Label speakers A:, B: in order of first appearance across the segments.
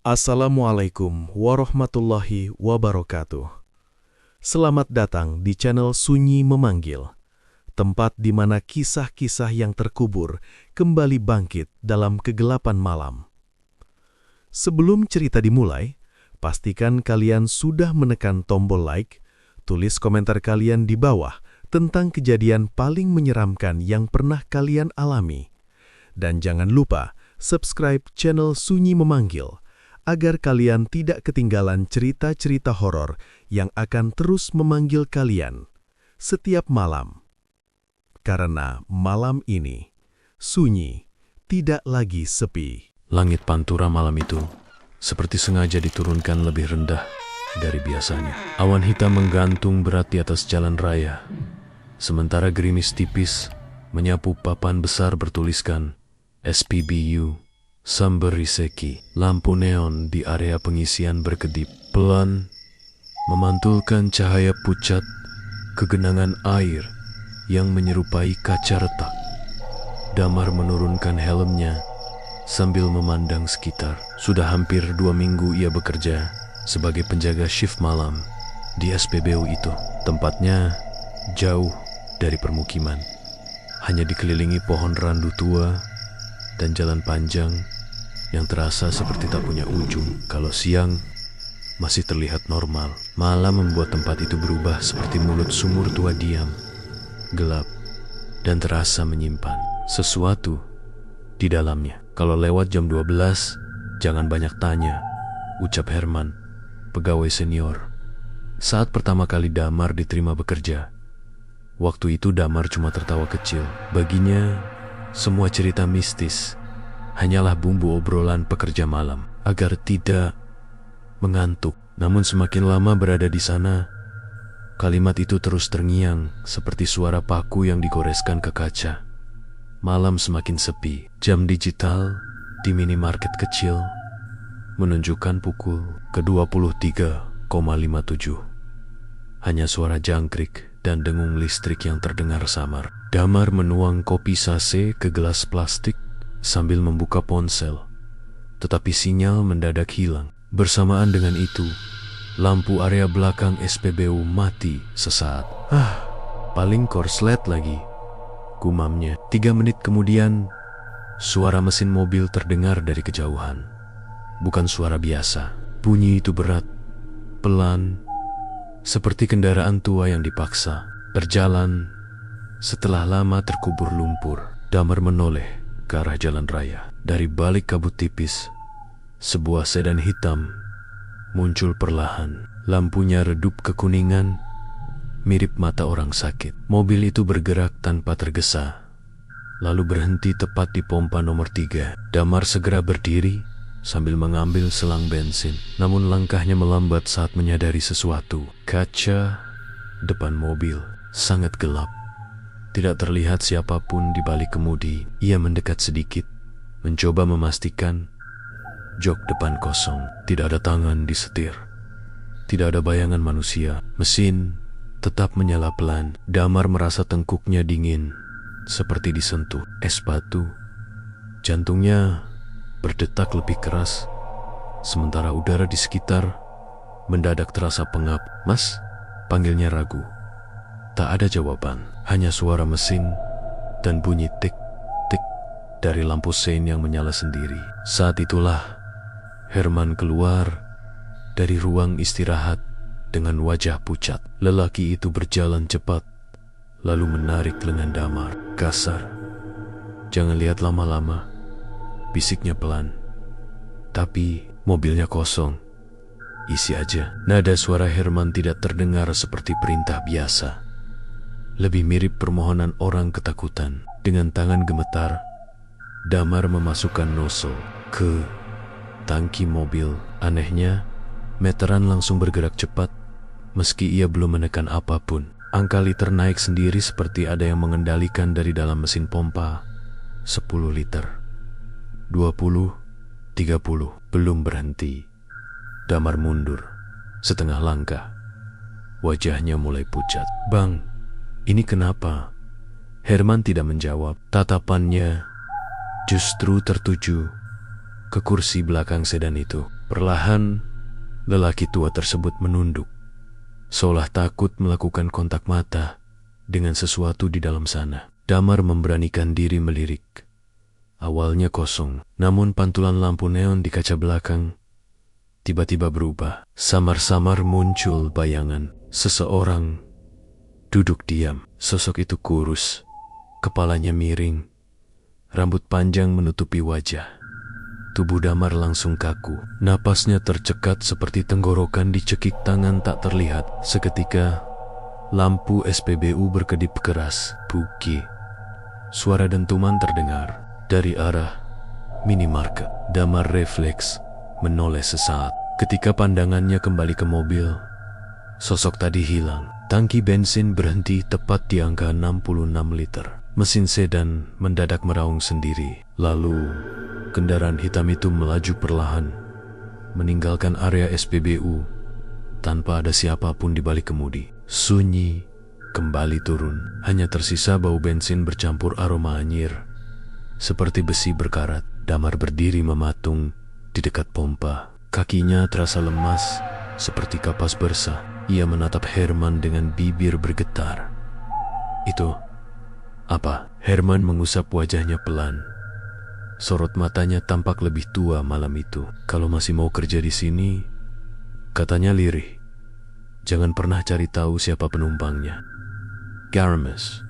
A: Assalamualaikum warahmatullahi wabarakatuh. Selamat datang di channel Sunyi Memanggil, tempat di mana kisah-kisah yang terkubur kembali bangkit dalam kegelapan malam. Sebelum cerita dimulai, pastikan kalian sudah menekan tombol like, tulis komentar kalian di bawah tentang kejadian paling menyeramkan yang pernah kalian alami. Dan jangan lupa subscribe channel Sunyi Memanggil, agar kalian tidak ketinggalan cerita-cerita horor yang akan terus memanggil kalian setiap malam. Karena malam ini, sunyi tidak lagi sepi.
B: Langit Pantura malam itu seperti sengaja diturunkan lebih rendah dari biasanya. Awan hitam menggantung berat di atas jalan raya, sementara gerimis tipis menyapu papan besar bertuliskan SPBU Samberiseki. Lampu neon di area pengisian berkedip pelan, memantulkan cahaya pucat ke genangan air yang menyerupai kaca retak. Damar menurunkan helmnya sambil memandang sekitar. Sudah hampir 2 minggu ia bekerja sebagai penjaga shift malam di SPBU itu. Tempatnya jauh dari permukiman, hanya dikelilingi pohon randu tua dan jalan panjang yang terasa seperti tak punya ujung. Kalau siang masih terlihat normal, malam membuat tempat itu berubah seperti mulut sumur tua diam, gelap, dan terasa menyimpan sesuatu di dalamnya. Kalau lewat jam 12, jangan banyak tanya, ucap Herman, pegawai senior. Saat pertama kali Damar diterima bekerja, waktu itu Damar cuma tertawa kecil. Baginya, semua cerita mistis hanyalah bumbu obrolan pekerja malam agar tidak mengantuk. Namun semakin lama berada di sana, kalimat itu terus terngiang seperti suara paku yang digoreskan ke kaca. Malam semakin sepi. Jam digital di minimarket kecil menunjukkan pukul ke-23,57. Hanya suara jangkrik dan dengung listrik yang terdengar samar. Damar menuang kopi sase ke gelas plastik sambil membuka ponsel, tetapi sinyal mendadak hilang. Bersamaan dengan itu, lampu area belakang SPBU mati sesaat. Paling korslet lagi, gumamnya. 3 menit kemudian, suara mesin mobil terdengar dari kejauhan. Bukan suara biasa. Bunyi itu berat, pelan, seperti kendaraan tua yang dipaksa berjalan setelah lama terkubur lumpur. Damar menoleh ke arah jalan raya. Dari balik kabut tipis, sebuah sedan hitam muncul perlahan. Lampunya redup kekuningan, mirip mata orang sakit. Mobil itu bergerak tanpa tergesa, lalu berhenti tepat di pompa nomor 3. Damar segera berdiri sambil mengambil selang bensin. Namun langkahnya melambat saat menyadari sesuatu. Kaca depan mobil sangat gelap. Tidak terlihat siapapun di balik kemudi. Ia mendekat sedikit, mencoba memastikan jok depan kosong. Tidak ada tangan di setir, tidak ada bayangan manusia. Mesin tetap menyala pelan. Damar merasa tengkuknya dingin, seperti disentuh es batu. Jantungnya berdetak lebih keras, sementara udara di sekitar mendadak terasa pengap. "Mas?" panggilnya ragu. Tak ada jawaban, hanya suara mesin dan bunyi tik-tik dari lampu sein yang menyala sendiri. Saat itulah Herman keluar dari ruang istirahat dengan wajah pucat. Lelaki itu berjalan cepat, lalu menarik lengan Damar. Kasar, "Jangan lihat lama-lama," bisiknya pelan. Tapi mobilnya kosong. "Isi aja." Nada suara Herman tidak terdengar seperti perintah biasa, lebih mirip permohonan orang ketakutan. Dengan tangan gemetar, Damar memasukkan nozzle ke tangki mobil. Anehnya, meteran langsung bergerak cepat meski ia belum menekan apapun. Angka liter naik sendiri seperti ada yang mengendalikan dari dalam mesin pompa. 10 liter, 20, 30, belum berhenti. Damar mundur setengah langkah. Wajahnya mulai pucat. "Bang, ini kenapa?" Herman tidak menjawab. Tatapannya justru tertuju ke kursi belakang sedan itu. Perlahan, lelaki tua tersebut menunduk, seolah takut melakukan kontak mata dengan sesuatu di dalam sana. Damar memberanikan diri melirik. Awalnya kosong, namun pantulan lampu neon di kaca belakang tiba-tiba berubah. Samar-samar muncul bayangan seseorang duduk diam. Sosok itu kurus, kepalanya miring, rambut panjang menutupi wajah. Tubuh Damar langsung kaku. Napasnya tercekat seperti tenggorokan dicekik tangan tak terlihat. Seketika, lampu SPBU berkedip keras. Buki. Suara dentuman terdengar dari arah minimarket. Damar refleks menoleh sesaat. Ketika pandangannya kembali ke mobil, sosok tadi hilang. Tangki bensin berhenti tepat di angka 66 liter. Mesin sedan mendadak meraung sendiri. Lalu, kendaraan hitam itu melaju perlahan, meninggalkan area SPBU tanpa ada siapapun di balik kemudi. Sunyi kembali turun. Hanya tersisa bau bensin bercampur aroma anyir. Seperti besi berkarat, Damar berdiri mematung di dekat pompa. Kakinya terasa lemas seperti kapas basah. Ia menatap Herman dengan bibir bergetar. Itu apa? Herman mengusap wajahnya pelan. Sorot matanya tampak lebih tua malam itu. Kalau masih mau kerja di sini, katanya lirih, jangan pernah cari tahu siapa penumpangnya. Garamis.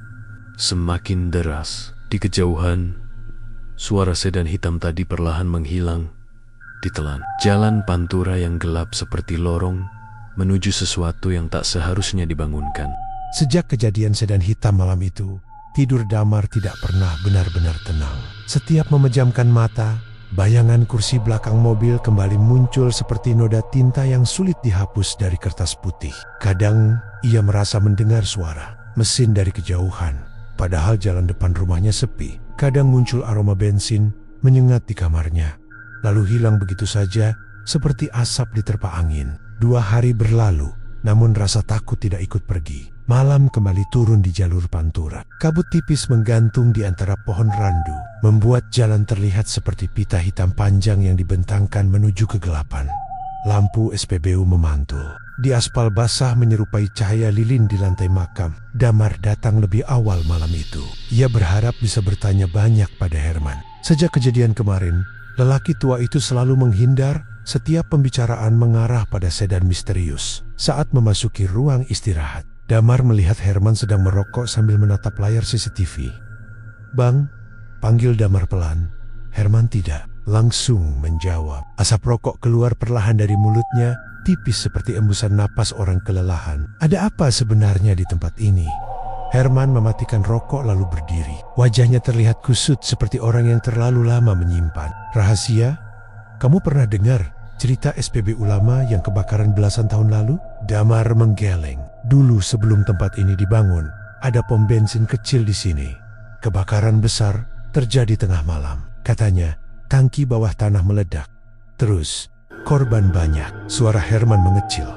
B: Semakin deras. Di kejauhan, suara sedan hitam tadi perlahan menghilang ditelan. Jalan pantura yang gelap seperti lorong menuju sesuatu yang tak seharusnya dibangunkan.
C: Sejak kejadian sedan hitam malam itu, tidur Damar tidak pernah benar-benar tenang. Setiap memejamkan mata, bayangan kursi belakang mobil kembali muncul seperti noda tinta yang sulit dihapus dari kertas putih. Kadang ia merasa mendengar suara mesin dari kejauhan, padahal jalan depan rumahnya sepi. Kadang muncul aroma bensin menyengat di kamarnya, lalu hilang begitu saja seperti asap diterpa angin. 2 hari berlalu, namun rasa takut tidak ikut pergi. Malam kembali turun di jalur pantura. Kabut tipis menggantung di antara pohon randu, membuat jalan terlihat seperti pita hitam panjang yang dibentangkan menuju kegelapan. Lampu SPBU memantul. Di aspal basah menyerupai cahaya lilin di lantai makam. Damar datang lebih awal malam itu. Ia berharap bisa bertanya banyak pada Herman. Sejak kejadian kemarin, lelaki tua itu selalu menghindar. Setiap pembicaraan mengarah pada sedan misterius. Saat memasuki ruang istirahat, Damar melihat Herman sedang merokok sambil menatap layar CCTV. "Bang," panggil Damar pelan. Herman tidak langsung menjawab. Asap rokok keluar perlahan dari mulutnya, tipis seperti embusan napas orang kelelahan. Ada apa sebenarnya di tempat ini? Herman mematikan rokok lalu berdiri. Wajahnya terlihat kusut seperti orang yang terlalu lama menyimpan rahasia. "Kamu pernah dengar cerita SPBU lama yang kebakaran belasan tahun lalu?" Damar menggeleng. "Dulu sebelum tempat ini dibangun, ada pom bensin kecil di sini. Kebakaran besar terjadi tengah malam. Katanya, tangki bawah tanah meledak. Terus, korban banyak." Suara Herman mengecil.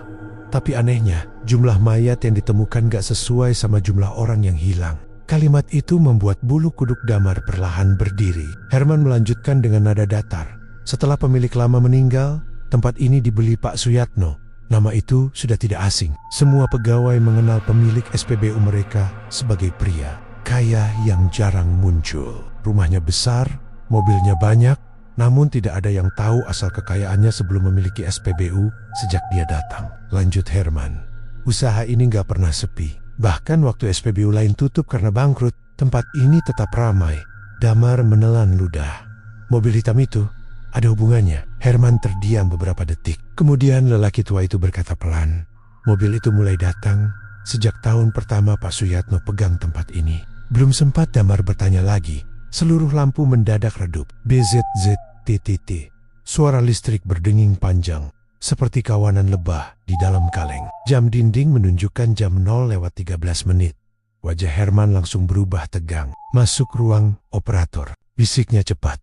C: Tapi anehnya, jumlah mayat yang ditemukan gak sesuai sama jumlah orang yang hilang. Kalimat itu membuat bulu kuduk Damar perlahan berdiri. Herman melanjutkan dengan nada datar. "Setelah pemilik lama meninggal, tempat ini dibeli Pak Suyatno. Nama itu sudah tidak asing. Semua pegawai mengenal pemilik SPBU mereka sebagai pria kaya yang jarang muncul. Rumahnya besar, mobilnya banyak, namun tidak ada yang tahu asal kekayaannya sebelum memiliki SPBU sejak dia datang." Lanjut Herman. "Usaha ini gak pernah sepi. Bahkan waktu SPBU lain tutup karena bangkrut, tempat ini tetap ramai." Damar menelan ludah. "Mobil hitam itu ada hubungannya?" Herman terdiam beberapa detik. Kemudian lelaki tua itu berkata pelan, "Mobil itu mulai datang sejak tahun pertama Pak Suyatno pegang tempat ini." Belum sempat Damar bertanya lagi, seluruh lampu mendadak redup. BZZTTT. Suara listrik berdenging panjang, seperti kawanan lebah di dalam kaleng. Jam dinding menunjukkan jam 0:13 menit. Wajah Herman langsung berubah tegang. "Masuk ruang operator," bisiknya cepat.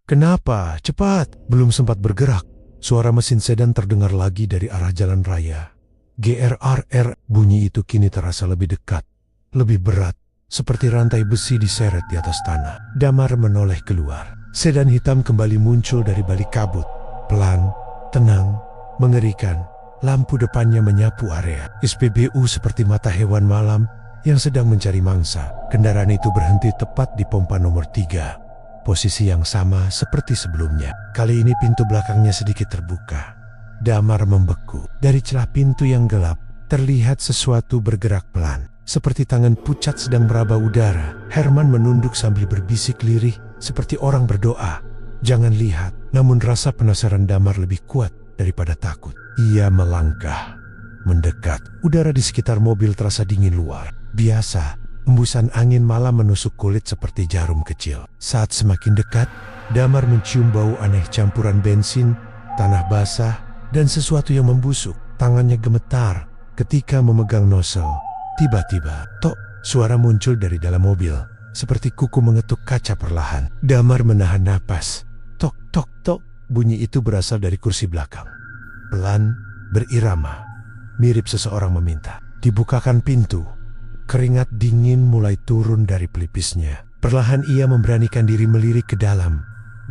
C: "Kenapa? Cepat!" Belum sempat bergerak, suara mesin sedan terdengar lagi dari arah jalan raya. GRRR, bunyi itu kini terasa lebih dekat, lebih berat, seperti rantai besi diseret di atas tanah. Damar menoleh keluar. Sedan hitam kembali muncul dari balik kabut. Pelan, Tenang, mengerikan, lampu depannya menyapu area. SPBU seperti mata hewan malam yang sedang mencari mangsa. Kendaraan itu berhenti tepat di pompa nomor 3. Posisi yang sama seperti sebelumnya. Kali ini pintu belakangnya sedikit terbuka. Damar membeku. Dari celah pintu yang gelap, terlihat sesuatu bergerak pelan. Seperti tangan pucat sedang meraba udara. Herman menunduk sambil berbisik lirih seperti orang berdoa. Jangan lihat, namun rasa penasaran Damar lebih kuat daripada takut. Ia melangkah, mendekat. Udara di sekitar mobil terasa dingin luar. Biasa, embusan angin malam menusuk kulit seperti jarum kecil. Saat semakin dekat, Damar mencium bau aneh campuran bensin, tanah basah, dan sesuatu yang membusuk. Tangannya gemetar ketika memegang nozzle. Tiba-tiba, tok, suara muncul dari dalam mobil, seperti kuku mengetuk kaca perlahan. Damar menahan napas. Tok, tok, tok. Bunyi itu berasal dari kursi belakang. Pelan, berirama, mirip seseorang meminta. Dibukakan pintu. Keringat dingin mulai turun dari pelipisnya. Perlahan ia memberanikan diri melirik ke dalam.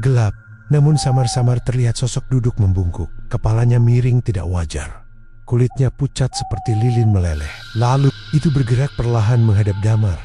C: Gelap, namun samar-samar terlihat sosok duduk membungkuk. Kepalanya miring tidak wajar. Kulitnya pucat seperti lilin meleleh. Lalu, itu bergerak perlahan menghadap Damar.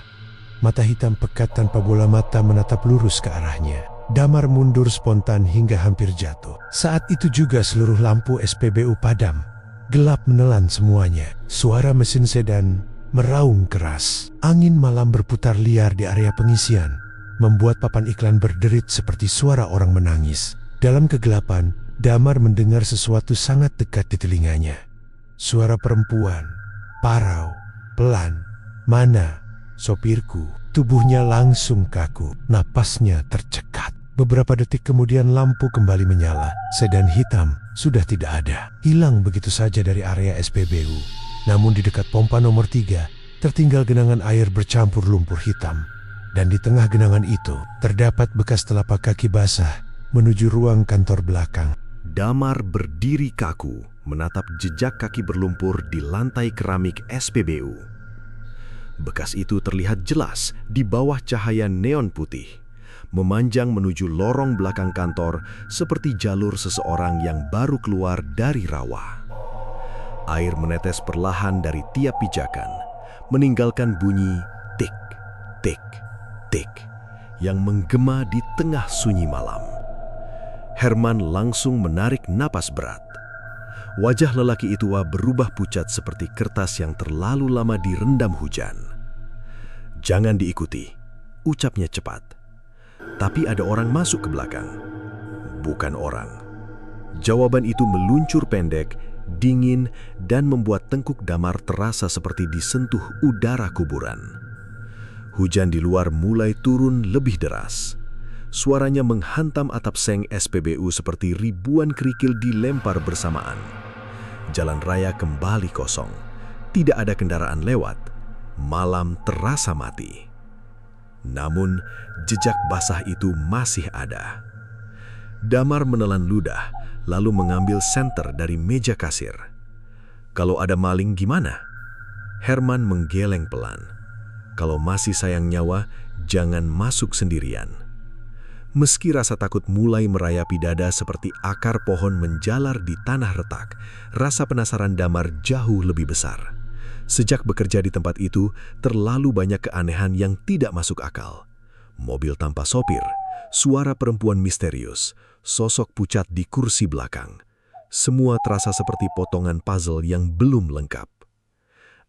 C: Mata hitam pekat tanpa bola mata menatap lurus ke arahnya. Damar mundur spontan hingga hampir jatuh. Saat itu juga seluruh lampu SPBU padam. Gelap menelan semuanya. Suara mesin sedan meraung keras. Angin malam berputar liar di area pengisian, membuat papan iklan berderit seperti suara orang menangis. Dalam kegelapan, Damar mendengar sesuatu sangat dekat di telinganya. Suara perempuan, parau, pelan. Mana, sopirku? Tubuhnya langsung kaku, napasnya tercekat. Beberapa detik kemudian lampu kembali menyala. Sedan hitam sudah tidak ada. Hilang begitu saja dari area SPBU. Namun di dekat pompa nomor 3, tertinggal genangan air bercampur lumpur hitam. Dan di tengah genangan itu, terdapat bekas telapak kaki basah menuju ruang kantor belakang.
A: Damar berdiri kaku, menatap jejak kaki berlumpur di lantai keramik SPBU. Bekas itu terlihat jelas di bawah cahaya neon putih, memanjang menuju lorong belakang kantor seperti jalur seseorang yang baru keluar dari rawa. Air menetes perlahan dari tiap pijakan, meninggalkan bunyi tik, tik, tik yang menggema di tengah sunyi malam. Herman langsung menarik napas berat. Wajah lelaki itu berubah pucat seperti kertas yang terlalu lama direndam hujan. Jangan diikuti, ucapnya cepat. Tapi ada orang masuk ke belakang. Bukan orang. Jawaban itu meluncur pendek, dingin, dan membuat tengkuk Damar terasa seperti disentuh udara kuburan. Hujan di luar mulai turun lebih deras. Suaranya menghantam atap seng SPBU seperti ribuan kerikil dilempar bersamaan. Jalan raya kembali kosong. Tidak ada kendaraan lewat. Malam terasa mati. Namun, jejak basah itu masih ada. Damar menelan ludah, lalu mengambil senter dari meja kasir. Kalau ada maling gimana? Herman menggeleng pelan. Kalau masih sayang nyawa, jangan masuk sendirian. Meski rasa takut mulai merayapi dada seperti akar pohon menjalar di tanah retak, rasa penasaran Damar jauh lebih besar. Sejak bekerja di tempat itu, terlalu banyak keanehan yang tidak masuk akal. Mobil tanpa sopir, suara perempuan misterius, sosok pucat di kursi belakang. Semua terasa seperti potongan puzzle yang belum lengkap.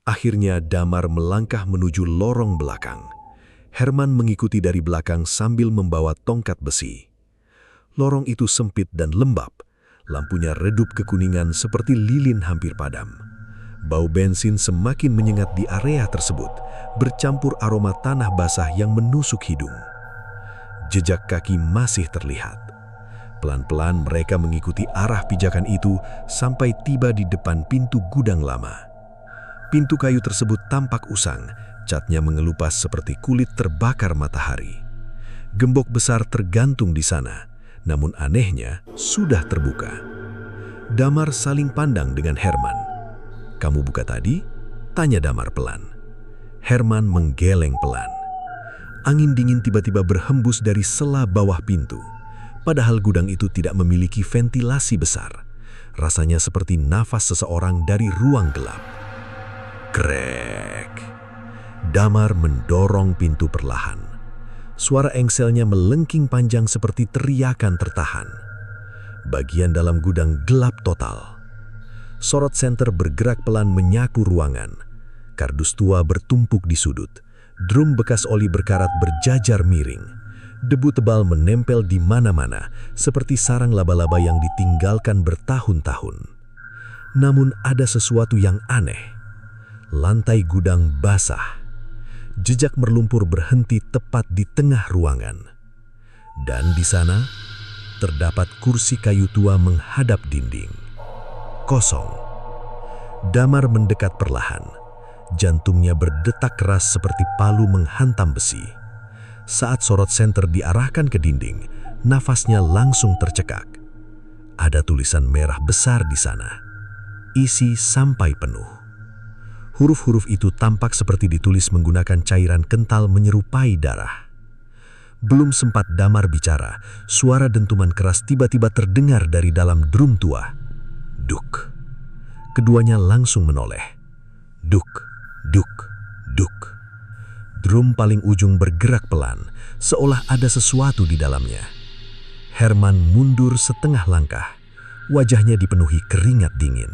A: Akhirnya Damar melangkah menuju lorong belakang. Herman mengikuti dari belakang sambil membawa tongkat besi. Lorong itu sempit dan lembab. Lampunya redup kekuningan seperti lilin hampir padam. Bau bensin semakin menyengat di area tersebut, bercampur aroma tanah basah yang menusuk hidung. Jejak kaki masih terlihat. Pelan-pelan mereka mengikuti arah pijakan itu sampai tiba di depan pintu gudang lama. Pintu kayu tersebut tampak usang, catnya mengelupas seperti kulit terbakar matahari. Gembok besar tergantung di sana, namun anehnya sudah terbuka. Damar saling pandang dengan Herman. "Kamu buka tadi?" tanya Damar pelan. Herman menggeleng pelan. Angin dingin tiba-tiba berhembus dari sela bawah pintu. Padahal gudang itu tidak memiliki ventilasi besar. Rasanya seperti nafas seseorang dari ruang gelap. Krek. Damar mendorong pintu perlahan. Suara engselnya melengking panjang seperti teriakan tertahan. Bagian dalam gudang gelap total. Sorot senter bergerak pelan menyaku ruangan. Kardus tua bertumpuk di sudut. Drum bekas oli berkarat berjajar miring. Debu tebal menempel di mana-mana, seperti sarang laba-laba yang ditinggalkan bertahun-tahun. Namun ada sesuatu yang aneh. Lantai gudang basah. Jejak merlumpur berhenti tepat di tengah ruangan. Dan di sana, terdapat kursi kayu tua menghadap dinding. Kosong. Damar mendekat perlahan. Jantungnya berdetak keras seperti palu menghantam besi. Saat sorot senter diarahkan ke dinding, nafasnya langsung tercekak. Ada tulisan merah besar di sana. Isi sampai penuh. Huruf-huruf itu tampak seperti ditulis menggunakan cairan kental menyerupai darah. Belum sempat Damar bicara, suara dentuman keras tiba-tiba terdengar dari dalam drum tua. Duk. Keduanya langsung menoleh. Duk, duk, duk. Drum paling ujung bergerak pelan, seolah ada sesuatu di dalamnya. Herman mundur setengah langkah. Wajahnya dipenuhi keringat dingin.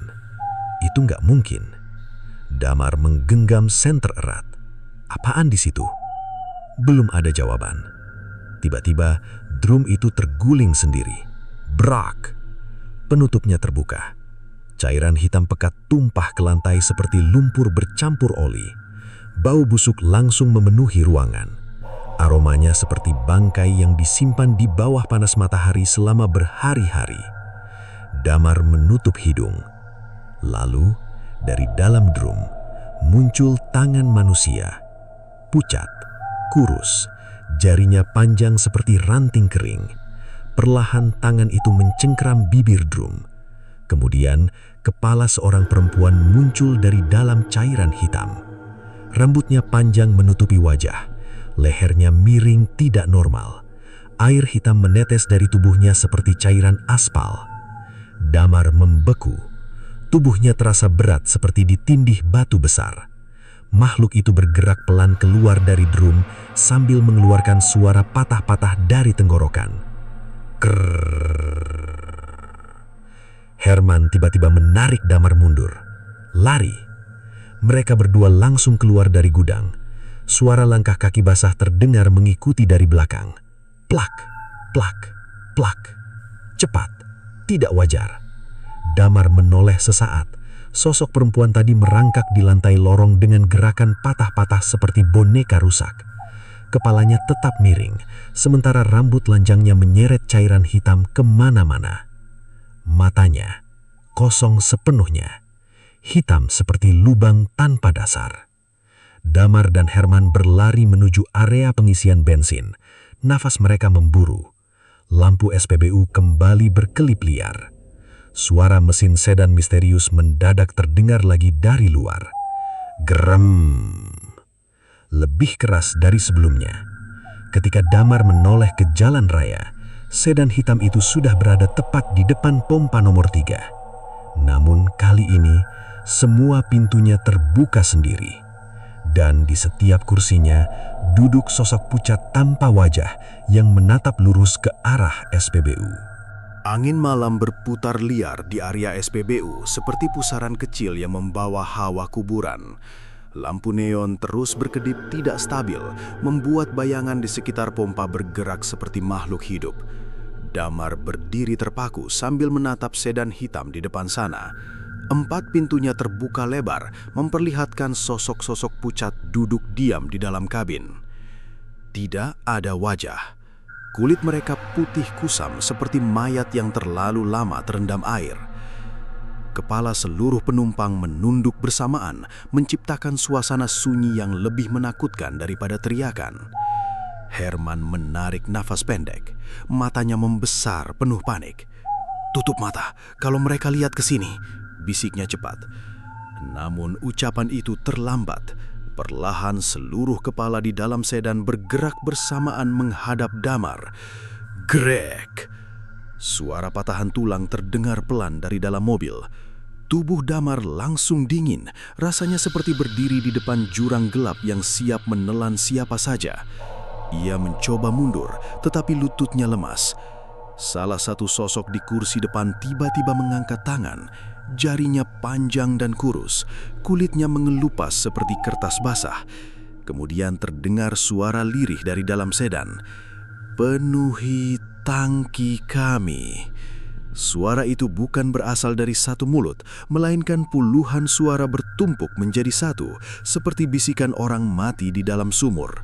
A: Itu nggak mungkin. Damar menggenggam senter erat. Apaan di situ? Belum ada jawaban. Tiba-tiba, drum itu terguling sendiri. Brak! Penutupnya terbuka. Cairan hitam pekat tumpah ke lantai seperti lumpur bercampur oli. Bau busuk langsung memenuhi ruangan. Aromanya seperti bangkai yang disimpan di bawah panas matahari selama berhari-hari. Damar menutup hidung. Lalu, dari dalam drum, muncul tangan manusia. Pucat, kurus, jarinya panjang seperti ranting kering. Perlahan tangan itu mencengkram bibir drum. Kemudian, kepala seorang perempuan muncul dari dalam cairan hitam. Rambutnya panjang menutupi wajah, lehernya miring tidak normal. Air hitam menetes dari tubuhnya seperti cairan aspal. Damar membeku. Tubuhnya terasa berat seperti ditindih batu besar. Makhluk itu bergerak pelan keluar dari drum sambil mengeluarkan suara patah-patah dari tenggorokan. Krrrr. Herman tiba-tiba menarik Damar mundur. Lari. Mereka berdua langsung keluar dari gudang. Suara langkah kaki basah terdengar mengikuti dari belakang. Plak, plak, plak. Cepat, tidak wajar. Damar menoleh sesaat. Sosok perempuan tadi merangkak di lantai lorong dengan gerakan patah-patah seperti boneka rusak. Kepalanya tetap miring, sementara rambut lanjangnya menyeret cairan hitam kemana-mana. Matanya kosong sepenuhnya. Hitam seperti lubang tanpa dasar. Damar dan Herman berlari menuju area pengisian bensin. Nafas mereka memburu. Lampu SPBU kembali berkelip liar. Suara mesin sedan misterius mendadak terdengar lagi dari luar. Gerem. Lebih keras dari sebelumnya. Ketika Damar menoleh ke jalan raya, sedan hitam itu sudah berada tepat di depan pompa nomor 3. Namun kali ini, semua pintunya terbuka sendiri. Dan di setiap kursinya, duduk sosok pucat tanpa wajah yang menatap lurus ke arah SPBU.
D: Angin malam berputar liar di area SPBU seperti pusaran kecil yang membawa hawa kuburan. Lampu neon terus berkedip tidak stabil, membuat bayangan di sekitar pompa bergerak seperti makhluk hidup. Damar berdiri terpaku sambil menatap sedan hitam di depan sana. 4 pintunya terbuka lebar, memperlihatkan sosok-sosok pucat duduk diam di dalam kabin. Tidak ada wajah. Kulit mereka putih kusam seperti mayat yang terlalu lama terendam air. Kepala seluruh penumpang menunduk bersamaan, menciptakan suasana sunyi yang lebih menakutkan daripada teriakan. Herman menarik nafas pendek, matanya membesar penuh panik. "Tutup mata, kalau mereka lihat ke sini," bisiknya cepat. Namun ucapan itu terlambat. Perlahan seluruh kepala di dalam sedan bergerak bersamaan menghadap Damar. Grek! Suara patahan tulang terdengar pelan dari dalam mobil. Tubuh Damar langsung dingin, rasanya seperti berdiri di depan jurang gelap yang siap menelan siapa saja. Ia mencoba mundur, tetapi lututnya lemas. Salah satu sosok di kursi depan tiba-tiba mengangkat tangan. Jarinya panjang dan kurus, kulitnya mengelupas seperti kertas basah. Kemudian terdengar suara lirih dari dalam sedan. "Penuhi tangki kami." Suara itu bukan berasal dari satu mulut, melainkan puluhan suara bertumpuk menjadi satu, seperti bisikan orang mati di dalam sumur.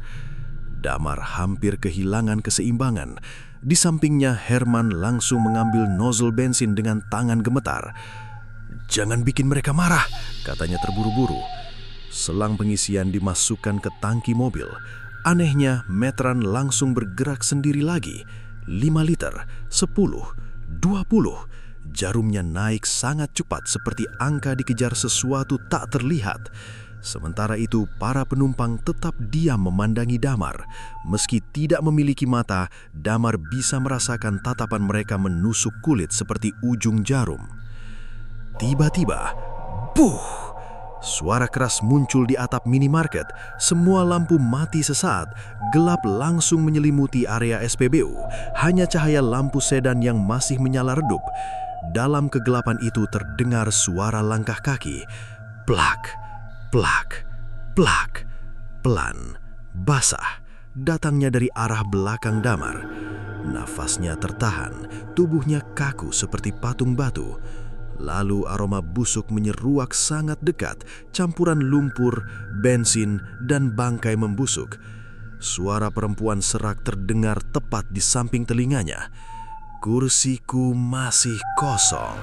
D: Damar hampir kehilangan keseimbangan. Di sampingnya, Herman langsung mengambil nozzle bensin dengan tangan gemetar. "Jangan bikin mereka marah," katanya terburu-buru. Selang pengisian dimasukkan ke tangki mobil. Anehnya, meteran langsung bergerak sendiri lagi. 5 liter, 10, 20. Jarumnya naik sangat cepat seperti angka dikejar sesuatu tak terlihat. Sementara itu, para penumpang tetap diam memandangi Damar. Meski tidak memiliki mata, Damar bisa merasakan tatapan mereka menusuk kulit seperti ujung jarum. Tiba-tiba, buh! Suara keras muncul di atap minimarket. Semua lampu mati sesaat. Gelap langsung menyelimuti area SPBU. Hanya cahaya lampu sedan yang masih menyala redup. Dalam kegelapan itu terdengar suara langkah kaki. Plak, plak, plak. Pelan, basah. Datangnya dari arah belakang Damar. Nafasnya tertahan. Tubuhnya kaku seperti patung batu. Lalu aroma busuk menyeruak sangat dekat, campuran lumpur, bensin, dan bangkai membusuk. Suara perempuan serak terdengar tepat di samping telinganya. "Kursiku masih kosong."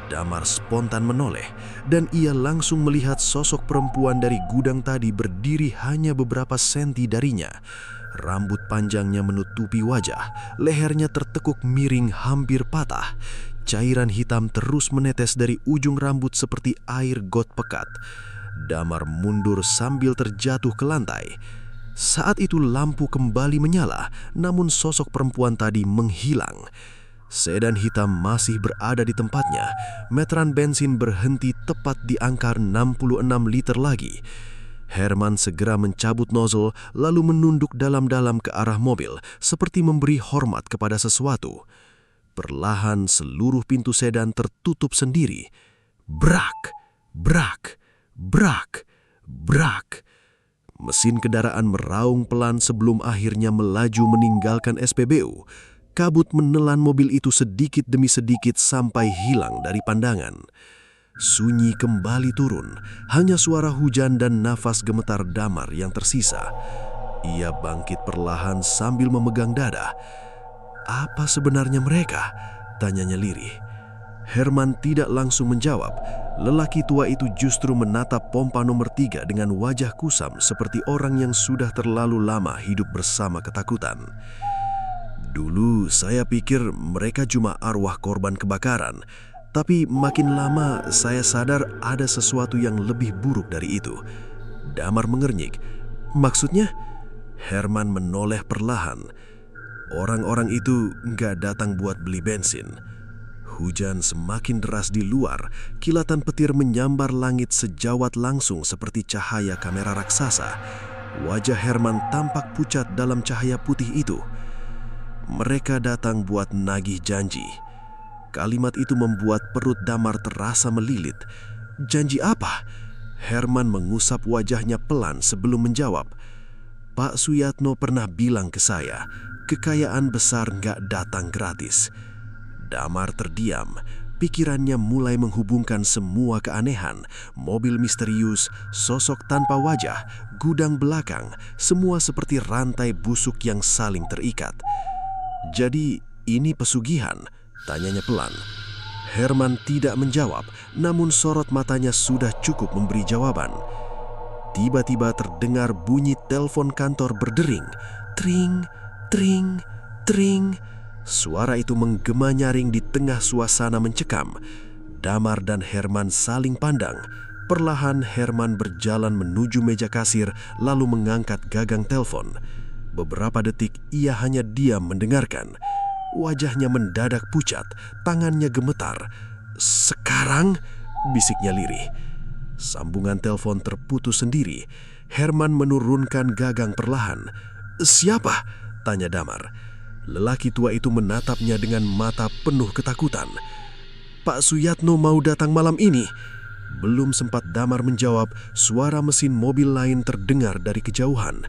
D: Damar spontan menoleh, dan ia langsung melihat sosok perempuan dari gudang tadi berdiri hanya beberapa senti darinya. Rambut panjangnya menutupi wajah, lehernya tertekuk miring hampir patah. Cairan hitam terus menetes dari ujung rambut seperti air got pekat. Damar mundur sambil terjatuh ke lantai. Saat itu lampu kembali menyala, namun sosok perempuan tadi menghilang. Sedan hitam masih berada di tempatnya. Meteran bensin berhenti tepat di angka 66 liter lagi. Herman segera mencabut nozzle lalu menunduk dalam-dalam ke arah mobil, seperti memberi hormat kepada sesuatu. Perlahan seluruh pintu sedan tertutup sendiri. Brak, brak, brak, brak. Mesin kendaraan meraung pelan sebelum akhirnya melaju meninggalkan SPBU. Kabut menelan mobil itu sedikit demi sedikit sampai hilang dari pandangan. Sunyi kembali turun, hanya suara hujan dan nafas gemetar Damar yang tersisa. Ia bangkit perlahan sambil memegang dada. "Apa sebenarnya mereka?" tanyanya lirih. Herman tidak langsung menjawab. Lelaki tua itu justru menatap pompa nomor 3 dengan wajah kusam seperti orang yang sudah terlalu lama hidup bersama ketakutan. "Dulu saya pikir mereka cuma arwah korban kebakaran, tapi makin lama saya sadar ada sesuatu yang lebih buruk dari itu." Damar mengernyik. "Maksudnya?" Herman menoleh perlahan. "Orang-orang itu nggak datang buat beli bensin." Hujan semakin deras di luar, kilatan petir menyambar langit sejawat langsung seperti cahaya kamera raksasa. Wajah Herman tampak pucat dalam cahaya putih itu. "Mereka datang buat nagih janji." Kalimat itu membuat perut Damar terasa melilit. "Janji apa?" Herman mengusap wajahnya pelan sebelum menjawab. "Pak Suyatno pernah bilang ke saya, kekayaan besar nggak datang gratis." Damar terdiam. Pikirannya mulai menghubungkan semua keanehan. Mobil misterius, sosok tanpa wajah, gudang belakang, semua seperti rantai busuk yang saling terikat. "Jadi ini pesugihan?" tanyanya pelan. Herman tidak menjawab, namun sorot matanya sudah cukup memberi jawaban. Tiba-tiba terdengar bunyi telepon kantor berdering. Tring, tring, tring. Suara itu menggema nyaring di tengah suasana mencekam. Damar dan Herman saling pandang. Perlahan Herman berjalan menuju meja kasir lalu mengangkat gagang telepon. Beberapa detik ia hanya diam mendengarkan. Wajahnya mendadak pucat, tangannya gemetar. "Sekarang?" bisiknya lirih. Sambungan telepon terputus sendiri. Herman menurunkan gagang perlahan. "Siapa?" tanya Damar. Lelaki tua itu menatapnya dengan mata penuh ketakutan. "Pak Suyatno mau datang malam ini." Belum sempat Damar menjawab, suara mesin mobil lain terdengar dari kejauhan.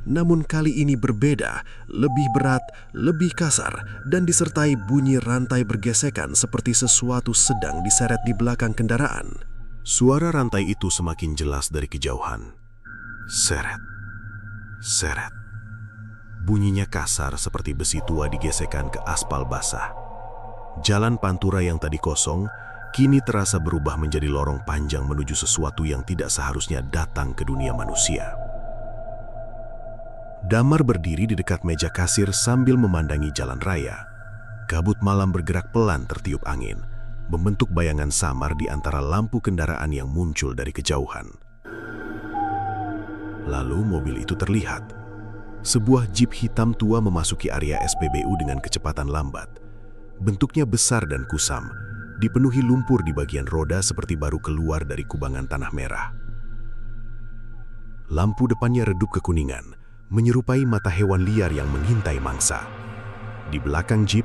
D: Namun kali ini berbeda, lebih berat, lebih kasar, dan disertai bunyi rantai bergesekan seperti sesuatu sedang diseret di belakang kendaraan. Suara rantai itu semakin jelas dari kejauhan. Seret, seret. Bunyinya kasar seperti besi tua digesekkan ke aspal basah. Jalan pantura yang tadi kosong, kini terasa berubah menjadi lorong panjang menuju sesuatu yang tidak seharusnya datang ke dunia manusia. Damar berdiri di dekat meja kasir sambil memandangi jalan raya. Kabut malam bergerak pelan tertiup angin, membentuk bayangan samar di antara lampu kendaraan yang muncul dari kejauhan. Lalu mobil itu terlihat. Sebuah jeep hitam tua memasuki area SPBU dengan kecepatan lambat. Bentuknya besar dan kusam, dipenuhi lumpur di bagian roda seperti baru keluar dari kubangan tanah merah. Lampu depannya redup kekuningan, menyerupai mata hewan liar yang mengintai mangsa. Di belakang jeep,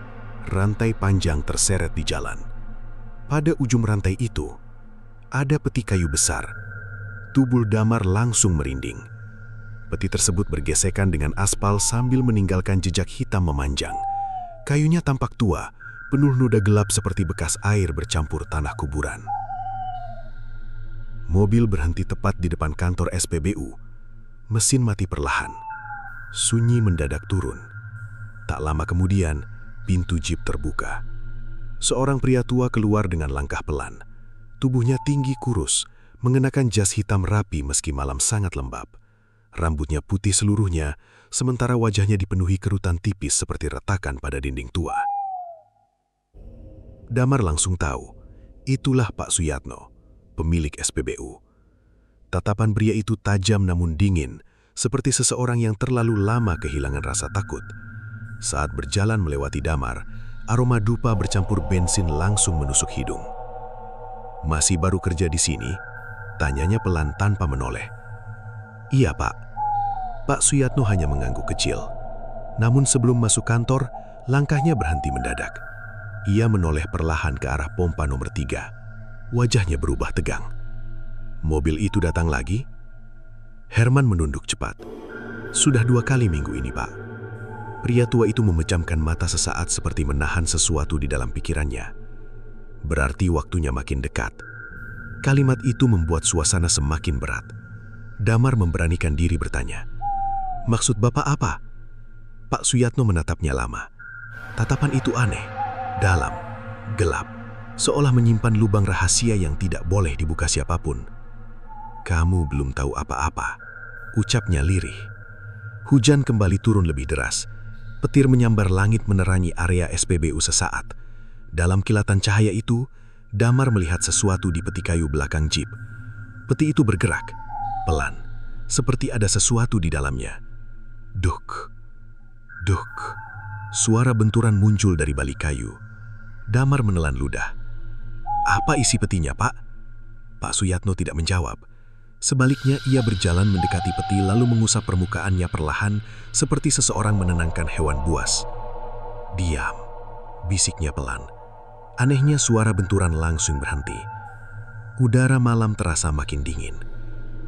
D: rantai panjang terseret di jalan. Pada ujung rantai itu, ada peti kayu besar. Tubuh Damar langsung merinding. Peti tersebut bergesekan dengan aspal sambil meninggalkan jejak hitam memanjang. Kayunya tampak tua, penuh noda gelap seperti bekas air bercampur tanah kuburan. Mobil berhenti tepat di depan kantor SPBU. Mesin mati perlahan. Sunyi mendadak turun. Tak lama kemudian, pintu jeep terbuka. Seorang pria tua keluar dengan langkah pelan. Tubuhnya tinggi kurus, mengenakan jas hitam rapi meski malam sangat lembab. Rambutnya putih seluruhnya, sementara wajahnya dipenuhi kerutan tipis seperti retakan pada dinding tua. Damar langsung tahu, itulah Pak Suyatno, pemilik SPBU. Tatapan pria itu tajam namun dingin, seperti seseorang yang terlalu lama kehilangan rasa takut. Saat berjalan melewati Damar, aroma dupa bercampur bensin langsung menusuk hidung. "Masih baru kerja di sini?" tanyanya pelan tanpa menoleh. "Iya, Pak." Pak Suyatno hanya mengangguk kecil. Namun sebelum masuk kantor, langkahnya berhenti mendadak. Ia menoleh perlahan ke arah pompa nomor 3. Wajahnya berubah tegang. Mobil itu datang lagi? Herman menunduk cepat. "Sudah 2 kali minggu ini, Pak." Pria tua itu memejamkan mata sesaat seperti menahan sesuatu di dalam pikirannya. Berarti waktunya makin dekat. Kalimat itu membuat suasana semakin berat. Damar memberanikan diri bertanya, "Maksud Bapak apa?" Pak Suyatno menatapnya lama. Tatapan itu aneh, dalam, gelap, seolah menyimpan lubang rahasia yang tidak boleh dibuka siapapun. "Kamu belum tahu apa-apa," ucapnya lirih. Hujan kembali turun lebih deras. Petir menyambar langit menerangi area SPBU sesaat. Dalam kilatan cahaya itu, Damar melihat sesuatu di peti kayu belakang jeep. Peti itu bergerak, pelan, seperti ada sesuatu di dalamnya. Duk, duk. Suara benturan muncul dari balik kayu. Damar menelan ludah. "Apa isi petinya, Pak?" Pak Suyatno tidak menjawab. Sebaliknya, ia berjalan mendekati peti lalu mengusap permukaannya perlahan seperti seseorang menenangkan hewan buas. "Diam," bisiknya pelan. Anehnya suara benturan langsung berhenti. Udara malam terasa makin dingin.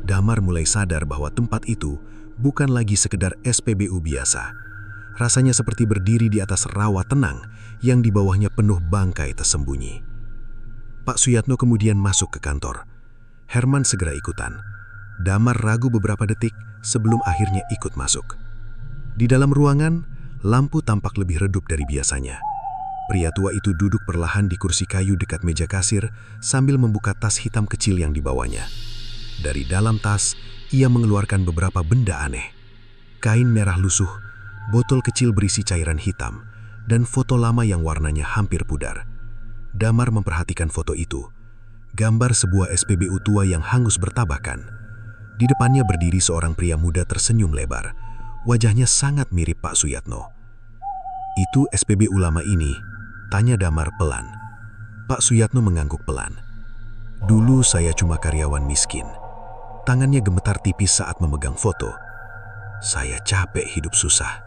D: Damar mulai sadar bahwa tempat itu bukan lagi sekedar SPBU biasa. Rasanya seperti berdiri di atas rawa tenang yang di bawahnya penuh bangkai tersembunyi. Pak Suyatno kemudian masuk ke kantor. Herman segera ikutan. Damar ragu beberapa detik sebelum akhirnya ikut masuk. Di dalam ruangan, lampu tampak lebih redup dari biasanya. Pria tua itu duduk perlahan di kursi kayu dekat meja kasir sambil membuka tas hitam kecil yang dibawanya. Dari dalam tas, ia mengeluarkan beberapa benda aneh. Kain merah lusuh, botol kecil berisi cairan hitam, dan foto lama yang warnanya hampir pudar. Damar memperhatikan foto itu. Gambar sebuah SPBU tua yang hangus bertabakan. Di depannya berdiri seorang pria muda tersenyum lebar. Wajahnya sangat mirip Pak Suyatno. Itu SPBU lama ini, tanya Damar pelan. Pak Suyatno mengangguk pelan. Dulu saya cuma karyawan miskin. Tangannya gemetar tipis saat memegang foto. Saya capek hidup susah.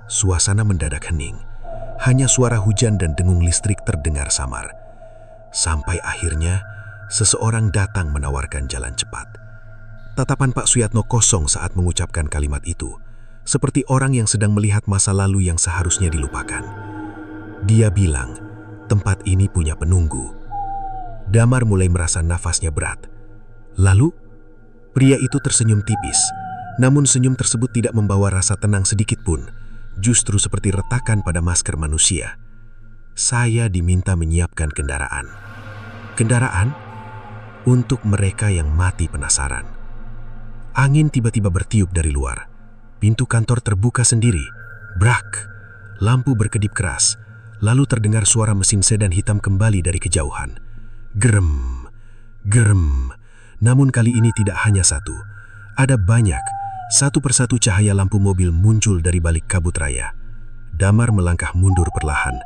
D: Suasana mendadak hening. Hanya suara hujan dan dengung listrik terdengar samar. Sampai akhirnya, seseorang datang menawarkan jalan cepat. Tatapan Pak Suyatno kosong saat mengucapkan kalimat itu, seperti orang yang sedang melihat masa lalu yang seharusnya dilupakan. Dia bilang, tempat ini punya penunggu. Damar mulai merasa nafasnya berat. Lalu, pria itu tersenyum tipis, namun senyum tersebut tidak membawa rasa tenang sedikit pun, justru seperti retakan pada masker manusia. Saya diminta menyiapkan kendaraan. Kendaraan untuk mereka yang mati penasaran. Angin tiba-tiba bertiup dari luar. Pintu kantor terbuka sendiri. Brak! Lampu berkedip keras. Lalu terdengar suara mesin sedan hitam kembali dari kejauhan. Gerem! Gerem! Namun kali ini tidak hanya satu. Ada banyak. Satu persatu cahaya lampu mobil muncul dari balik kabut raya. Damar melangkah mundur perlahan.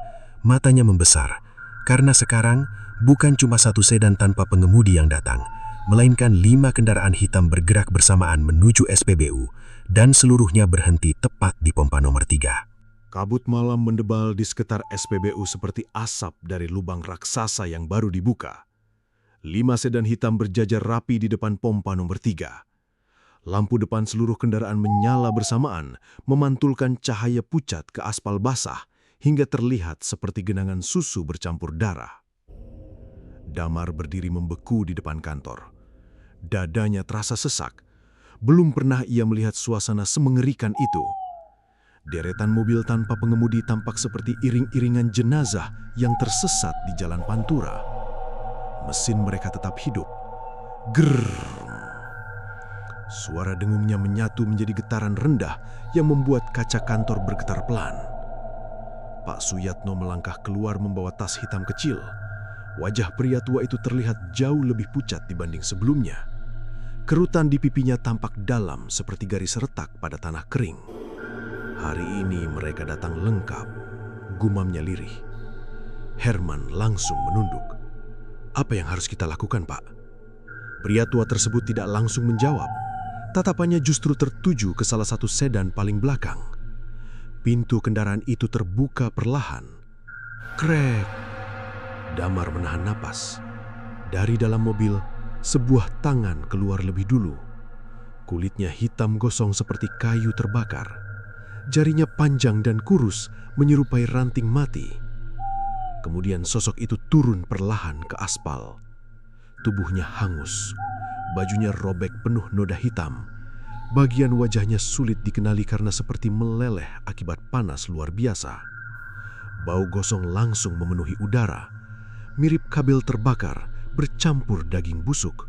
D: Matanya membesar. Karena sekarang bukan cuma satu sedan tanpa pengemudi yang datang, melainkan 5 kendaraan hitam bergerak bersamaan menuju SPBU dan seluruhnya berhenti tepat di pompa nomor 3.
A: Kabut malam mendebal di sekitar SPBU seperti asap dari lubang raksasa yang baru dibuka. 5 sedan hitam berjajar rapi di depan pompa nomor 3. Lampu depan seluruh kendaraan menyala bersamaan, memantulkan cahaya pucat ke aspal basah hingga terlihat seperti genangan susu bercampur darah. Damar berdiri membeku di depan kantor. Dadanya terasa sesak. Belum pernah ia melihat suasana semengerikan itu. Deretan mobil tanpa pengemudi tampak seperti iring-iringan jenazah yang tersesat di jalan pantura. Mesin mereka tetap hidup. Grrrr. Suara dengungnya menyatu menjadi getaran rendah yang membuat kaca kantor bergetar pelan. Pak Suyatno melangkah keluar membawa tas hitam kecil. Wajah pria tua itu terlihat jauh lebih pucat dibanding sebelumnya. Kerutan di pipinya tampak dalam seperti garis retak pada tanah kering. Hari ini mereka datang lengkap, gumamnya lirih. Herman langsung menunduk. Apa yang harus kita lakukan, Pak? Pria tua tersebut tidak langsung menjawab. Tatapannya justru tertuju ke salah satu sedan paling belakang. Pintu kendaraan itu terbuka perlahan. Krek! Damar menahan napas. Dari dalam mobil, sebuah tangan keluar lebih dulu. Kulitnya hitam gosong seperti kayu terbakar. Jarinya panjang dan kurus menyerupai ranting mati. Kemudian sosok itu turun perlahan ke aspal. Tubuhnya hangus. Bajunya robek penuh noda hitam. Bagian wajahnya sulit dikenali karena seperti meleleh akibat panas luar biasa. Bau gosong langsung memenuhi udara. Mirip kabel terbakar bercampur daging busuk.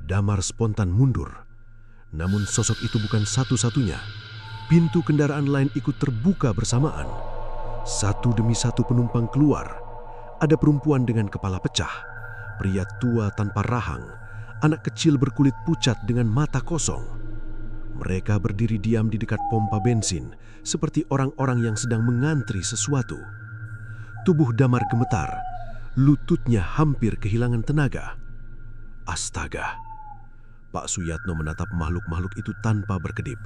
A: Damar spontan mundur. Namun sosok itu bukan satu-satunya. Pintu kendaraan lain ikut terbuka bersamaan. Satu demi satu penumpang keluar. Ada perempuan dengan kepala pecah. Pria tua tanpa rahang. Anak kecil berkulit pucat dengan mata kosong. Mereka berdiri diam di dekat pompa bensin, seperti orang-orang yang sedang mengantri sesuatu. Tubuh Damar gemetar, lututnya hampir kehilangan tenaga. Astaga! Pak Suyatno menatap makhluk-makhluk itu tanpa berkedip.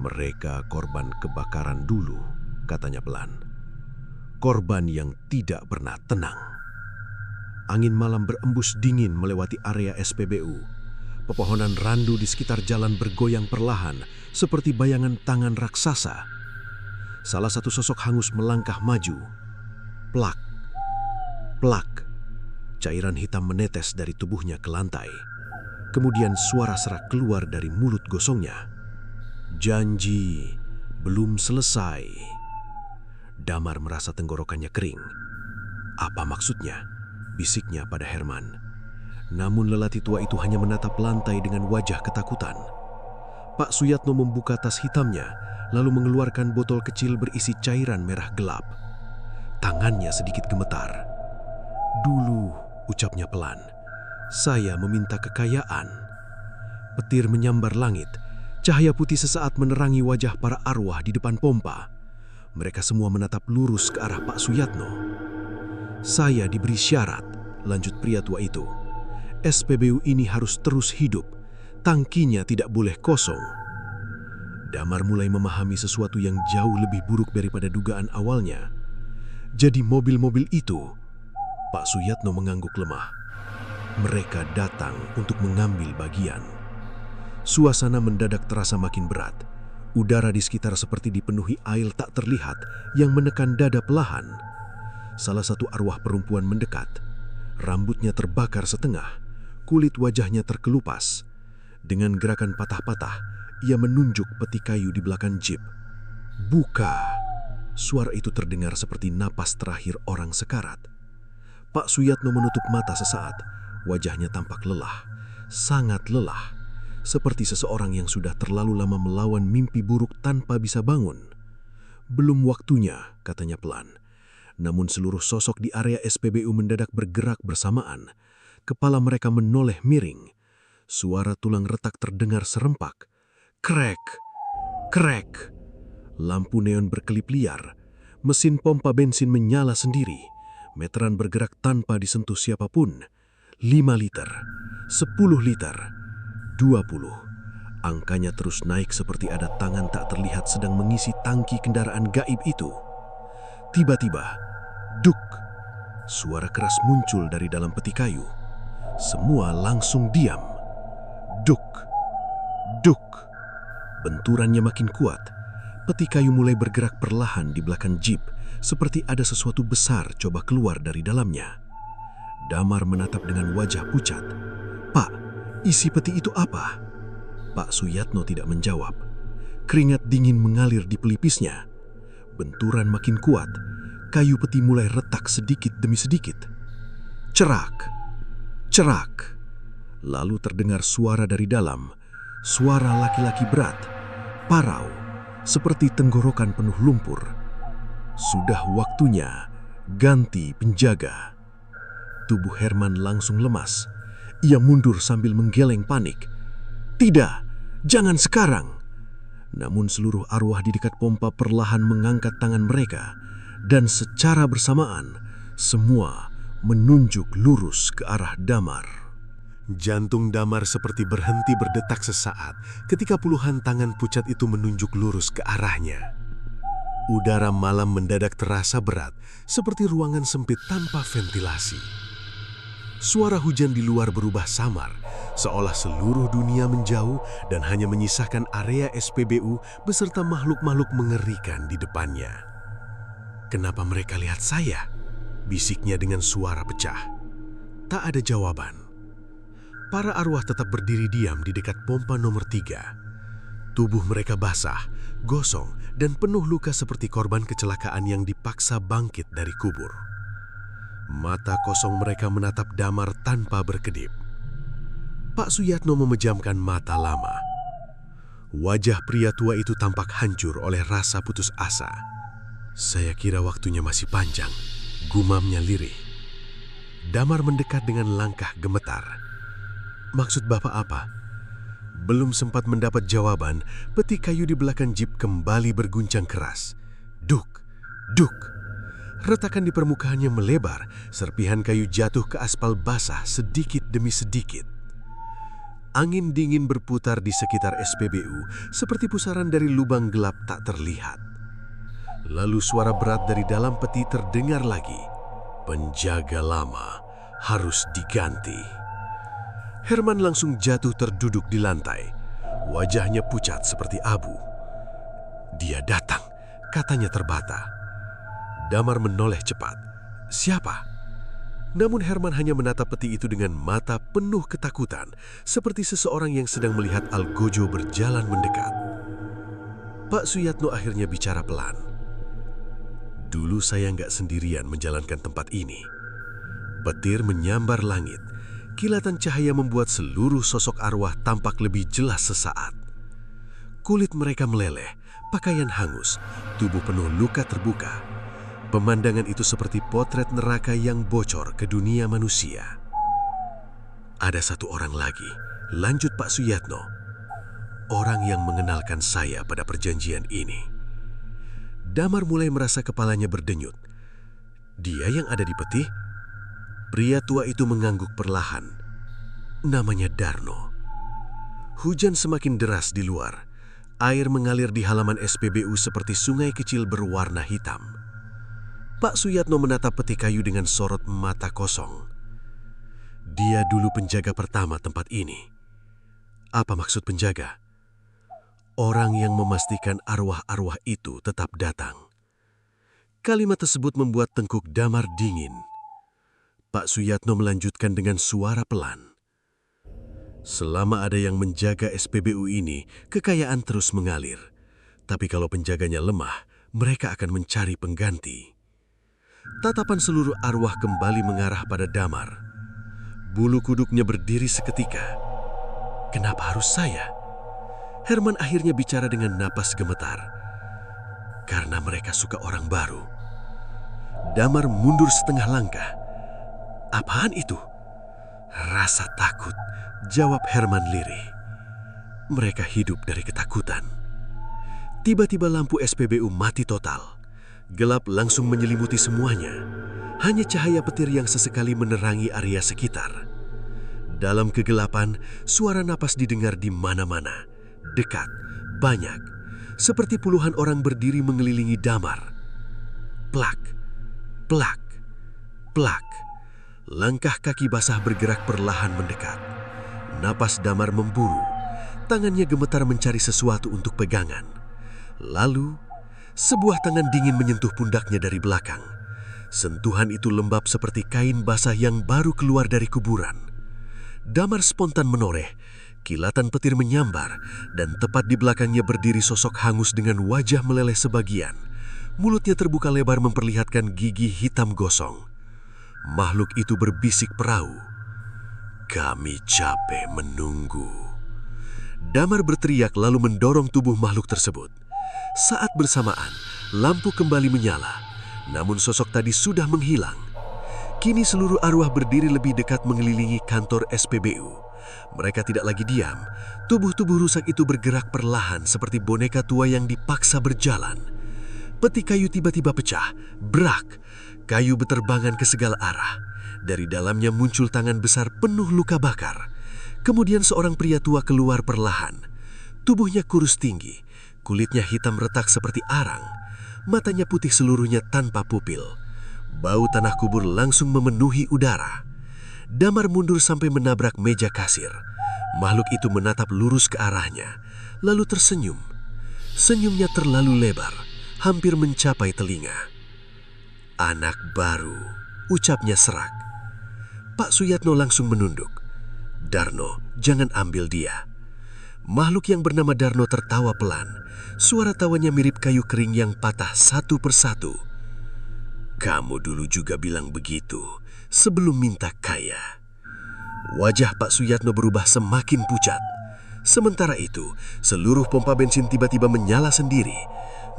A: Mereka korban kebakaran dulu, katanya pelan. Korban yang tidak pernah tenang. Angin malam berembus dingin melewati area SPBU. Pepohonan randu di sekitar jalan bergoyang perlahan, seperti bayangan tangan raksasa. Salah satu sosok hangus melangkah maju. Plak, plak. Cairan hitam menetes dari tubuhnya ke lantai. Kemudian suara serak keluar dari mulut gosongnya. Janji belum selesai. Damar merasa tenggorokannya kering. Apa maksudnya? Bisiknya pada Herman. Namun lelaki tua itu hanya menatap lantai dengan wajah ketakutan. Pak Suyatno membuka tas hitamnya, lalu mengeluarkan botol kecil berisi cairan merah gelap. Tangannya sedikit gemetar. Dulu, ucapnya pelan, saya meminta kekayaan. Petir menyambar langit. Cahaya putih sesaat menerangi wajah para arwah di depan pompa.
D: Mereka semua menatap lurus ke arah Pak Suyatno. "Saya diberi syarat," lanjut pria tua itu. "SPBU ini harus terus hidup. Tangkinya tidak boleh kosong." Damar mulai memahami sesuatu yang jauh lebih buruk daripada dugaan awalnya. Jadi mobil-mobil itu, Pak Suyatno mengangguk lemah. Mereka datang untuk mengambil bagian. Suasana mendadak terasa makin berat. Udara di sekitar seperti dipenuhi air tak terlihat yang menekan dada perlahan. Salah satu arwah perempuan mendekat. Rambutnya terbakar setengah, kulit wajahnya terkelupas. Dengan gerakan patah-patah, ia menunjuk peti kayu di belakang jeep. "Buka!" Suara itu terdengar seperti napas terakhir orang sekarat. Pak Suyatno menutup mata sesaat. Wajahnya tampak lelah, sangat lelah. Seperti seseorang yang sudah terlalu lama melawan mimpi buruk tanpa bisa bangun. "Belum waktunya," katanya pelan. Namun seluruh sosok di area SPBU mendadak bergerak bersamaan. Kepala mereka menoleh miring. Suara tulang retak terdengar serempak. Krek! Krek! Lampu neon berkelip liar. Mesin pompa bensin menyala sendiri. Meteran bergerak tanpa disentuh siapapun. 5 liter, 10 liter, 20. Angkanya terus naik seperti ada tangan tak terlihat sedang mengisi tangki kendaraan gaib itu. Tiba-tiba, duk! Suara keras muncul dari dalam peti kayu. Semua langsung diam. Duk! Duk! Benturannya makin kuat. Peti kayu mulai bergerak perlahan di belakang jeep, seperti ada sesuatu besar coba keluar dari dalamnya. Damar menatap dengan wajah pucat. "Pak, isi peti itu apa?" Pak Suyatno tidak menjawab. Keringat dingin mengalir di pelipisnya. Benturan makin kuat. Kayu peti mulai retak sedikit demi sedikit. Cerak! Cerak! Lalu terdengar suara dari dalam. Suara laki-laki berat. Parau, seperti tenggorokan penuh lumpur. Sudah waktunya ganti penjaga. Tubuh Herman langsung lemas. Ia mundur sambil menggeleng panik. "Tidak, jangan sekarang!" Namun seluruh arwah di dekat pompa perlahan mengangkat tangan mereka, dan secara bersamaan semua menunjuk lurus ke arah Damar. Jantung Damar seperti berhenti berdetak sesaat ketika puluhan tangan pucat itu menunjuk lurus ke arahnya. Udara malam mendadak terasa berat, seperti ruangan sempit tanpa ventilasi. Suara hujan di luar berubah samar, seolah seluruh dunia menjauh dan hanya menyisakan area SPBU beserta makhluk-makhluk mengerikan di depannya. "Kenapa mereka lihat saya?" bisiknya dengan suara pecah. Tak ada jawaban. Para arwah tetap berdiri diam di dekat pompa nomor 3. Tubuh mereka basah, gosong, dan penuh luka seperti korban kecelakaan yang dipaksa bangkit dari kubur. Mata kosong mereka menatap Damar tanpa berkedip. Pak Suyatno memejamkan mata lama. Wajah pria tua itu tampak hancur oleh rasa putus asa. "Saya kira waktunya masih panjang," gumamnya lirih. Damar mendekat dengan langkah gemetar. "Maksud Bapak apa?" Belum sempat mendapat jawaban, peti kayu di belakang jeep kembali berguncang keras. Duk! Duk! Retakan di permukaannya melebar, serpihan kayu jatuh ke aspal basah sedikit demi sedikit. Angin dingin berputar di sekitar SPBU seperti pusaran dari lubang gelap tak terlihat. Lalu suara berat dari dalam peti terdengar lagi. "Penjaga lama harus diganti." Herman langsung jatuh terduduk di lantai. Wajahnya pucat seperti abu. "Dia datang," katanya terbata. Damar menoleh cepat. "Siapa?" Namun Herman hanya menatap peti itu dengan mata penuh ketakutan, seperti seseorang yang sedang melihat Algojo berjalan mendekat. Pak Suyatno akhirnya bicara pelan. "Dulu saya nggak sendirian menjalankan tempat ini." Petir menyambar langit. Kilatan cahaya membuat seluruh sosok arwah tampak lebih jelas sesaat. Kulit mereka meleleh, pakaian hangus, tubuh penuh luka terbuka. Pemandangan itu seperti potret neraka yang bocor ke dunia manusia. "Ada satu orang lagi," lanjut Pak Suyatno. "Orang yang mengenalkan saya pada perjanjian ini." Damar mulai merasa kepalanya berdenyut. Dia yang ada di peti? Pria tua itu mengangguk perlahan. Namanya Darno. Hujan semakin deras di luar. Air mengalir di halaman SPBU seperti sungai kecil berwarna hitam. Pak Suyatno menatap peti kayu dengan sorot mata kosong. Dia dulu penjaga pertama tempat ini. Apa maksud penjaga? Orang yang memastikan arwah-arwah itu tetap datang. Kalimat tersebut membuat tengkuk Damar dingin. Pak Suyatno melanjutkan dengan suara pelan. Selama ada yang menjaga SPBU ini, kekayaan terus mengalir. Tapi kalau penjaganya lemah, mereka akan mencari pengganti. Tatapan seluruh arwah kembali mengarah pada Damar. Bulu kuduknya berdiri seketika. Kenapa harus saya? Herman akhirnya bicara dengan napas gemetar. Karena mereka suka orang baru. Damar mundur setengah langkah. Apaan itu? Rasa takut, jawab Herman lirih. Mereka hidup dari ketakutan. Tiba-tiba lampu SPBU mati total. Gelap langsung menyelimuti semuanya. Hanya cahaya petir yang sesekali menerangi area sekitar. Dalam kegelapan, suara napas didengar di mana-mana. Dekat, banyak. Seperti puluhan orang berdiri mengelilingi Damar. Plak, plak, plak. Langkah kaki basah bergerak perlahan mendekat. Napas Damar memburu. Tangannya gemetar mencari sesuatu untuk pegangan. Lalu, sebuah tangan dingin menyentuh pundaknya dari belakang. Sentuhan itu lembab seperti kain basah yang baru keluar dari kuburan. Damar spontan menoreh, kilatan petir menyambar, dan tepat di belakangnya berdiri sosok hangus dengan wajah meleleh sebagian. Mulutnya terbuka lebar memperlihatkan gigi hitam gosong. Makhluk itu berbisik perahu. Kami capek menunggu. Damar berteriak lalu mendorong tubuh makhluk tersebut. Saat bersamaan, lampu kembali menyala, namun sosok tadi sudah menghilang. Kini seluruh arwah berdiri lebih dekat mengelilingi kantor SPBU. Mereka tidak lagi diam. Tubuh-tubuh rusak itu bergerak perlahan seperti boneka tua yang dipaksa berjalan. Peti kayu tiba-tiba pecah, brak. Kayu beterbangan ke segala arah. Dari dalamnya muncul tangan besar penuh luka bakar. Kemudian seorang pria tua keluar perlahan. Tubuhnya kurus tinggi, kulitnya hitam retak seperti arang. Matanya putih seluruhnya tanpa pupil. Bau tanah kubur langsung memenuhi udara. Damar mundur sampai menabrak meja kasir. Makhluk itu menatap lurus ke arahnya, lalu tersenyum. Senyumnya terlalu lebar, hampir mencapai telinga. Anak baru, ucapnya serak. Pak Suyatno langsung menunduk. Darno, jangan ambil dia. Makhluk yang bernama Darno tertawa pelan. Suara tawanya mirip kayu kering yang patah satu persatu. Kamu dulu juga bilang begitu sebelum minta kaya. Wajah Pak Suyatno berubah semakin pucat. Sementara itu, seluruh pompa bensin tiba-tiba menyala sendiri.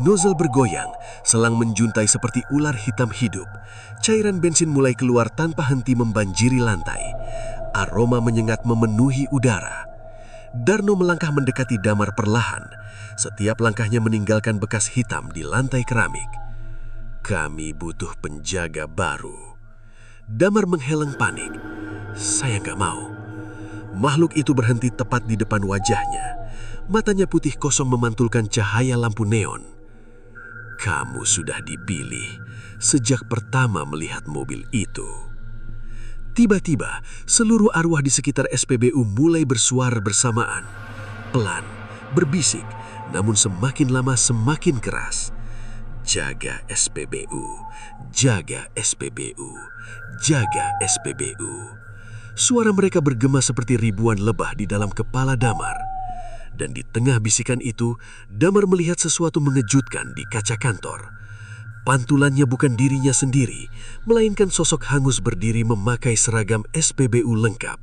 D: Nozzle bergoyang, selang menjuntai seperti ular hitam hidup. Cairan bensin mulai keluar tanpa henti membanjiri lantai. Aroma menyengat memenuhi udara. Darno melangkah mendekati Damar perlahan. Setiap langkahnya meninggalkan bekas hitam di lantai keramik. Kami butuh penjaga baru. Damar mengheleng panik. Saya nggak mau. Makhluk itu berhenti tepat di depan wajahnya. Matanya putih kosong memantulkan cahaya lampu neon. Kamu sudah dipilih sejak pertama melihat mobil itu. Tiba-tiba, seluruh arwah di sekitar SPBU mulai bersuara bersamaan. Pelan, berbisik, namun semakin lama semakin keras. Jaga SPBU, jaga SPBU, jaga SPBU. Suara mereka bergema seperti ribuan lebah di dalam kepala Damar. Dan di tengah bisikan itu, Damar melihat sesuatu mengejutkan di kaca kantor. Pantulannya bukan dirinya sendiri, melainkan sosok hangus berdiri memakai seragam SPBU lengkap.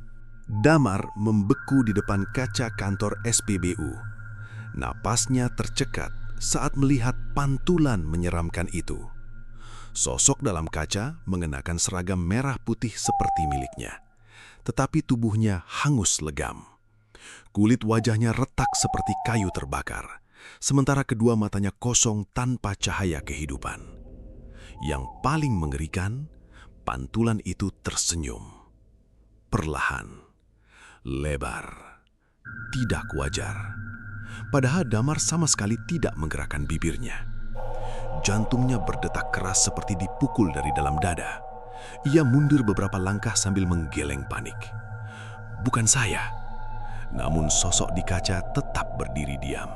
A: Damar membeku di depan kaca kantor SPBU. Napasnya tercekat saat melihat pantulan menyeramkan itu. Sosok dalam kaca mengenakan seragam merah putih seperti miliknya. Tetapi tubuhnya hangus legam. Kulit wajahnya retak seperti kayu terbakar.
D: sementara kedua matanya kosong tanpa cahaya kehidupan. Yang paling mengerikan, pantulan itu tersenyum. Perlahan, lebar, tidak wajar. Padahal Damar sama sekali tidak menggerakkan bibirnya. Jantungnya berdetak keras seperti dipukul dari dalam dada. Ia mundur beberapa langkah sambil menggeleng panik. Bukan saya, namun sosok di kaca tetap berdiri diam.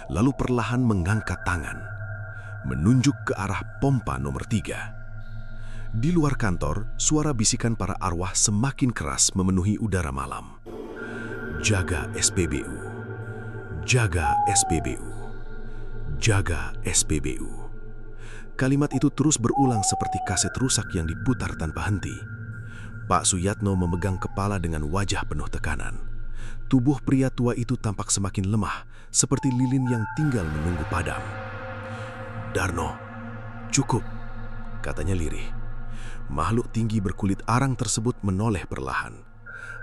D: Lalu perlahan mengangkat tangan, menunjuk ke arah pompa nomor 3. Di luar kantor, suara bisikan para arwah semakin keras memenuhi udara malam. Jaga SPBU. Jaga SPBU. Jaga SPBU. Kalimat itu terus berulang seperti kaset rusak yang diputar tanpa henti. Pak Suyatno memegang kepala dengan wajah penuh tekanan. Tubuh pria tua itu tampak semakin lemah, seperti lilin yang tinggal menunggu padam. "Darno, cukup," katanya lirih. Makhluk tinggi berkulit arang tersebut menoleh perlahan.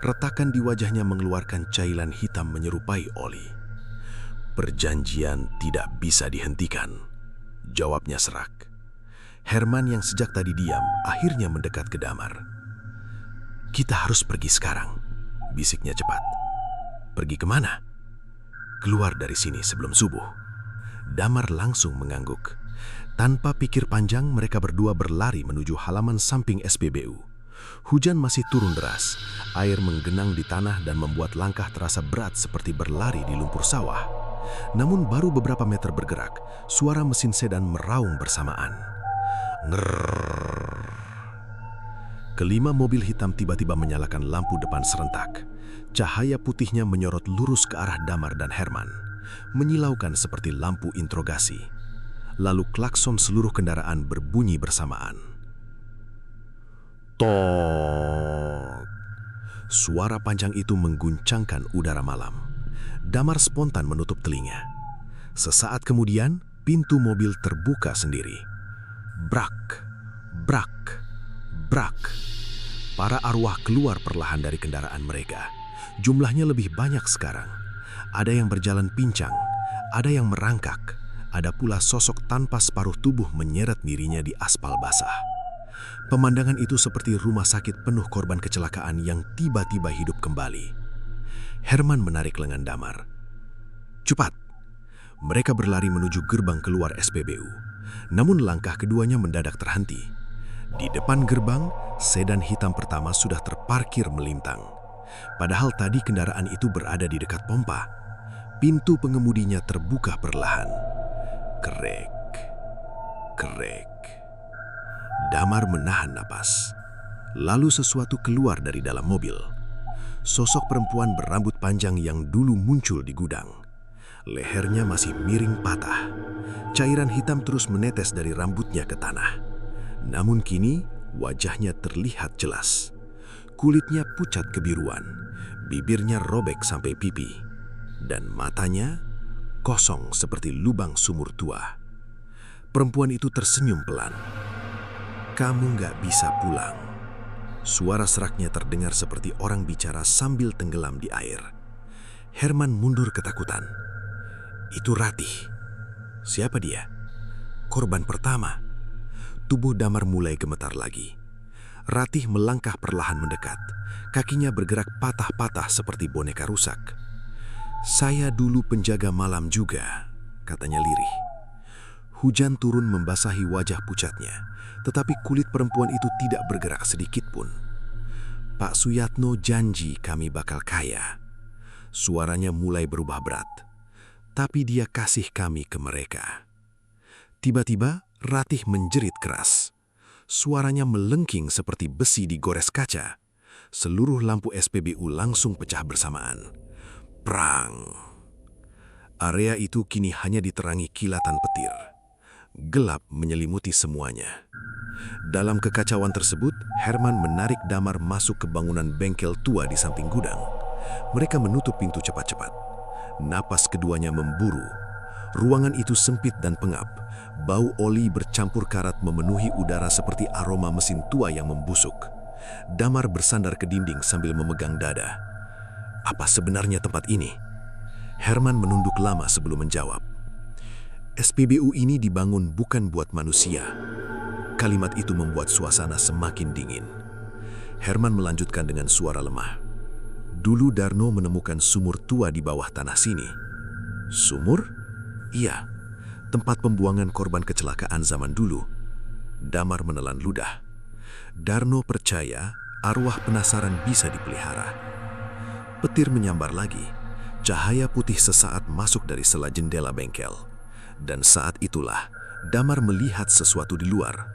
D: Retakan di wajahnya mengeluarkan cairan hitam menyerupai oli. "Perjanjian tidak bisa dihentikan," jawabnya serak. Herman yang sejak tadi diam akhirnya mendekat ke Damar. "Kita harus pergi sekarang," bisiknya cepat. "Pergi kemana?" "Keluar dari sini sebelum subuh." Damar langsung mengangguk. Tanpa pikir panjang, mereka berdua berlari menuju halaman samping SPBU. Hujan masih turun deras, air menggenang di tanah dan membuat langkah terasa berat seperti berlari di lumpur sawah. Namun baru beberapa meter bergerak, suara mesin sedan meraung bersamaan. Ngerrrr. Kelima mobil hitam tiba-tiba menyalakan lampu depan serentak. Cahaya putihnya menyorot lurus ke arah Damar dan Herman, menyilaukan seperti lampu interogasi. Lalu klakson seluruh kendaraan berbunyi bersamaan. Tok. Suara panjang itu mengguncangkan udara malam. Damar spontan menutup telinga. Sesaat kemudian, pintu mobil terbuka sendiri. Brak, brak, brak. Para arwah keluar perlahan dari kendaraan mereka. Jumlahnya lebih banyak sekarang. Ada yang berjalan pincang, ada yang merangkak, ada pula sosok tanpa separuh tubuh menyeret dirinya di aspal basah. Pemandangan itu seperti rumah sakit penuh korban kecelakaan yang tiba-tiba hidup kembali. Herman menarik lengan Damar. "Cepat!" Mereka berlari menuju gerbang keluar SPBU. Namun langkah keduanya mendadak terhenti. Di depan gerbang, sedan hitam pertama sudah terparkir melintang. Padahal tadi kendaraan itu berada di dekat pompa. Pintu pengemudinya terbuka perlahan. Krek, krek. Damar menahan napas. Lalu sesuatu keluar dari dalam mobil. Sosok perempuan berambut panjang yang dulu muncul di gudang. Lehernya masih miring patah. Cairan hitam terus menetes dari rambutnya ke tanah. Namun kini wajahnya terlihat jelas. Kulitnya pucat kebiruan, bibirnya robek sampai pipi, dan matanya kosong seperti lubang sumur tua. Perempuan itu tersenyum pelan. "Kamu nggak bisa pulang." Suara seraknya terdengar seperti orang bicara sambil tenggelam di air. Herman mundur ketakutan. Itu Ratih. Siapa dia? Korban pertama. Tubuh Damar mulai gemetar lagi. Ratih melangkah perlahan mendekat. Kakinya bergerak patah-patah seperti boneka rusak. "Saya dulu penjaga malam juga," katanya lirih. Hujan turun membasahi wajah pucatnya, tetapi kulit perempuan itu tidak bergerak sedikit pun. "Pak Suyatno janji kami bakal kaya." Suaranya mulai berubah berat. "Tapi dia kasih kami ke mereka." Tiba-tiba Ratih menjerit keras. Suaranya melengking seperti besi digores kaca. Seluruh lampu SPBU langsung pecah bersamaan. Prang. Area itu kini hanya diterangi kilatan petir. Gelap menyelimuti semuanya. Dalam kekacauan tersebut, Herman menarik Damar masuk ke bangunan bengkel tua di samping gudang. Mereka menutup pintu cepat-cepat. Napas keduanya memburu. Ruangan itu sempit dan pengap. Bau oli bercampur karat memenuhi udara seperti aroma mesin tua yang membusuk. Damar bersandar ke dinding sambil memegang dada. Apa sebenarnya tempat ini? Herman menunduk lama sebelum menjawab. SPBU ini dibangun bukan buat manusia. Kalimat itu membuat suasana semakin dingin. Herman melanjutkan dengan suara lemah. Dulu Darno menemukan sumur tua di bawah tanah sini. Sumur? Iya, tempat pembuangan korban kecelakaan zaman dulu. Damar menelan ludah. Darno percaya arwah penasaran bisa dipelihara. Petir menyambar lagi. Cahaya putih sesaat masuk dari sela jendela bengkel. Dan saat itulah Damar melihat sesuatu di luar.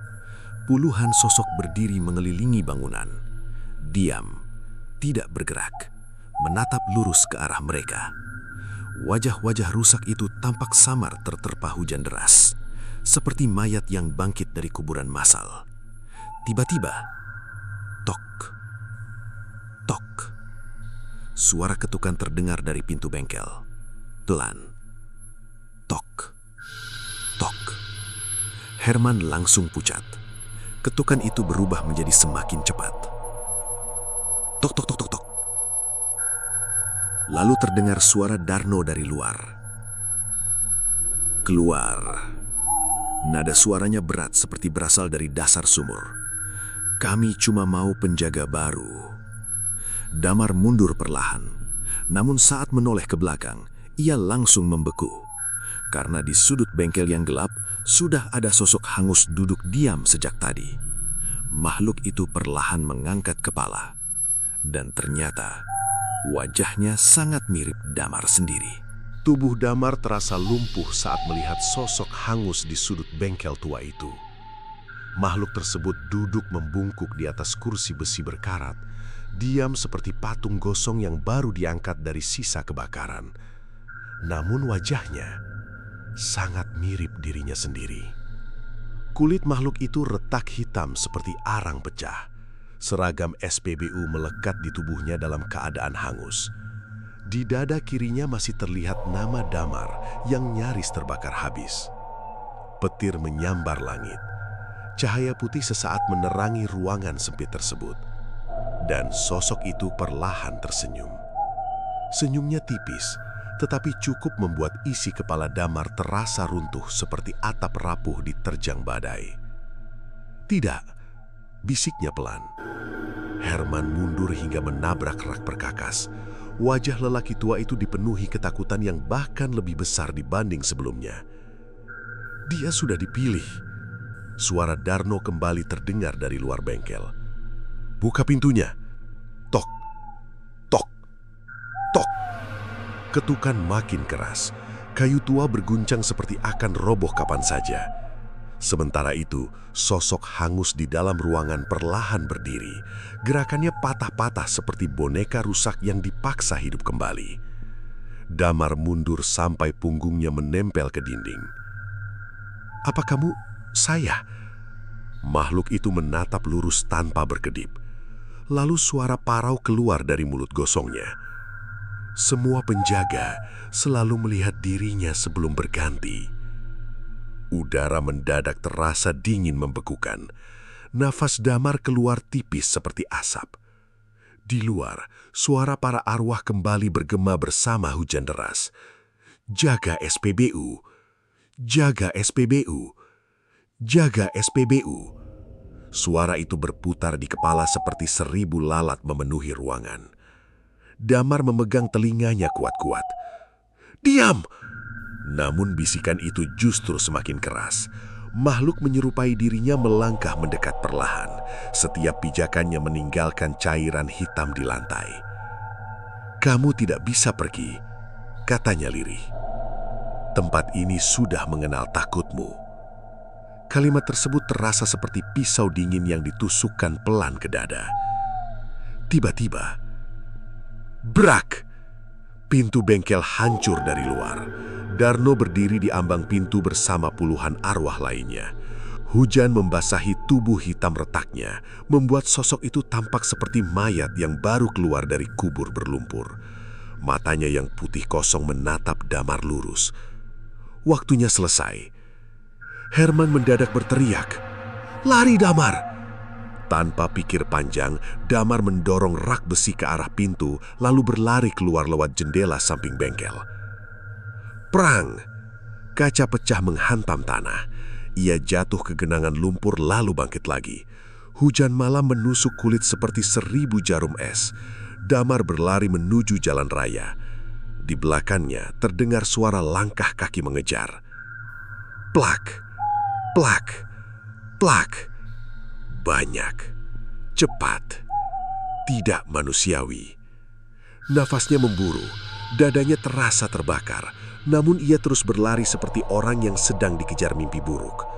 D: Puluhan sosok berdiri mengelilingi bangunan. Diam, tidak bergerak, menatap lurus ke arah mereka. Wajah-wajah rusak itu tampak samar terterpa hujan deras, seperti mayat yang bangkit dari kuburan massal. Tiba-tiba, tok, tok. Suara ketukan terdengar dari pintu bengkel. Pelan. Tok, tok. Herman langsung pucat. Ketukan itu berubah menjadi semakin cepat. Tok, tok, tok, tok, tok. Lalu terdengar suara Darno dari luar. Keluar. Nada suaranya berat seperti berasal dari dasar sumur. Kami cuma mau penjaga baru. Damar mundur perlahan. Namun saat menoleh ke belakang, ia langsung membeku. Karena di sudut bengkel yang gelap, sudah ada sosok hangus duduk diam sejak tadi. Makhluk itu perlahan mengangkat kepala. Dan ternyata, wajahnya sangat mirip Damar sendiri.
A: Tubuh Damar terasa lumpuh saat melihat sosok hangus di sudut bengkel tua itu. Makhluk tersebut duduk membungkuk di atas kursi besi berkarat, diam seperti patung gosong yang baru diangkat dari sisa kebakaran. Namun wajahnya sangat mirip dirinya sendiri. Kulit makhluk itu retak hitam seperti arang pecah. Seragam SPBU melekat di tubuhnya dalam keadaan hangus. Di dada kirinya masih terlihat nama Damar yang nyaris terbakar habis. Petir menyambar langit. Cahaya putih sesaat menerangi ruangan sempit tersebut. Dan sosok itu perlahan tersenyum. Senyumnya tipis, tetapi cukup membuat isi kepala Damar terasa runtuh seperti atap rapuh diterjang badai. Tidak, bisiknya pelan. Herman mundur hingga menabrak rak perkakas. Wajah lelaki tua itu dipenuhi ketakutan yang bahkan lebih besar dibanding sebelumnya. Dia sudah dipilih. Suara Darno kembali terdengar dari luar bengkel. Buka pintunya. Tok, tok, tok. Ketukan makin keras. Kayu tua berguncang seperti akan roboh kapan saja. Sementara itu, sosok hangus di dalam ruangan perlahan berdiri. Gerakannya patah-patah seperti boneka rusak yang dipaksa hidup kembali. Damar mundur sampai punggungnya menempel ke dinding. Apa kamu saya? Makhluk itu menatap lurus tanpa berkedip. Lalu suara parau keluar dari mulut gosongnya. Semua penjaga selalu melihat dirinya sebelum berganti. Udara mendadak terasa dingin membekukan. Nafas Damar keluar tipis seperti asap. Di luar, suara para arwah kembali bergema bersama hujan deras. Jaga SPBU, jaga SPBU, jaga SPBU. Suara itu berputar di kepala seperti 1000 lalat memenuhi ruangan. Damar memegang telinganya kuat-kuat. Diam! Namun bisikan itu justru semakin keras. Makhluk menyerupai dirinya melangkah mendekat perlahan. Setiap pijakannya meninggalkan cairan hitam di lantai. Kamu tidak bisa pergi, katanya lirih. Tempat ini sudah mengenal takutmu. Kalimat tersebut terasa seperti pisau dingin yang ditusukkan pelan ke dada. Tiba-tiba, brak! Pintu bengkel hancur dari luar. Darno berdiri di ambang pintu bersama puluhan arwah lainnya. Hujan membasahi tubuh hitam retaknya, membuat sosok itu tampak seperti mayat yang baru keluar dari kubur berlumpur. Matanya yang putih kosong menatap Damar lurus. Waktunya selesai. Herman mendadak berteriak, "Lari Damar!" Tanpa pikir panjang, Damar mendorong rak besi ke arah pintu, lalu berlari keluar lewat jendela samping bengkel.
E: Prang! Kaca pecah menghantam tanah. Ia jatuh ke genangan lumpur lalu bangkit lagi. Hujan malam menusuk kulit seperti 1000 jarum es. Damar berlari menuju jalan raya. Di belakangnya terdengar suara langkah kaki mengejar. Plak! Plak! Plak! Banyak. Cepat. Tidak manusiawi. Nafasnya memburu. Dadanya terasa terbakar. Namun ia terus berlari seperti orang yang sedang dikejar mimpi buruk.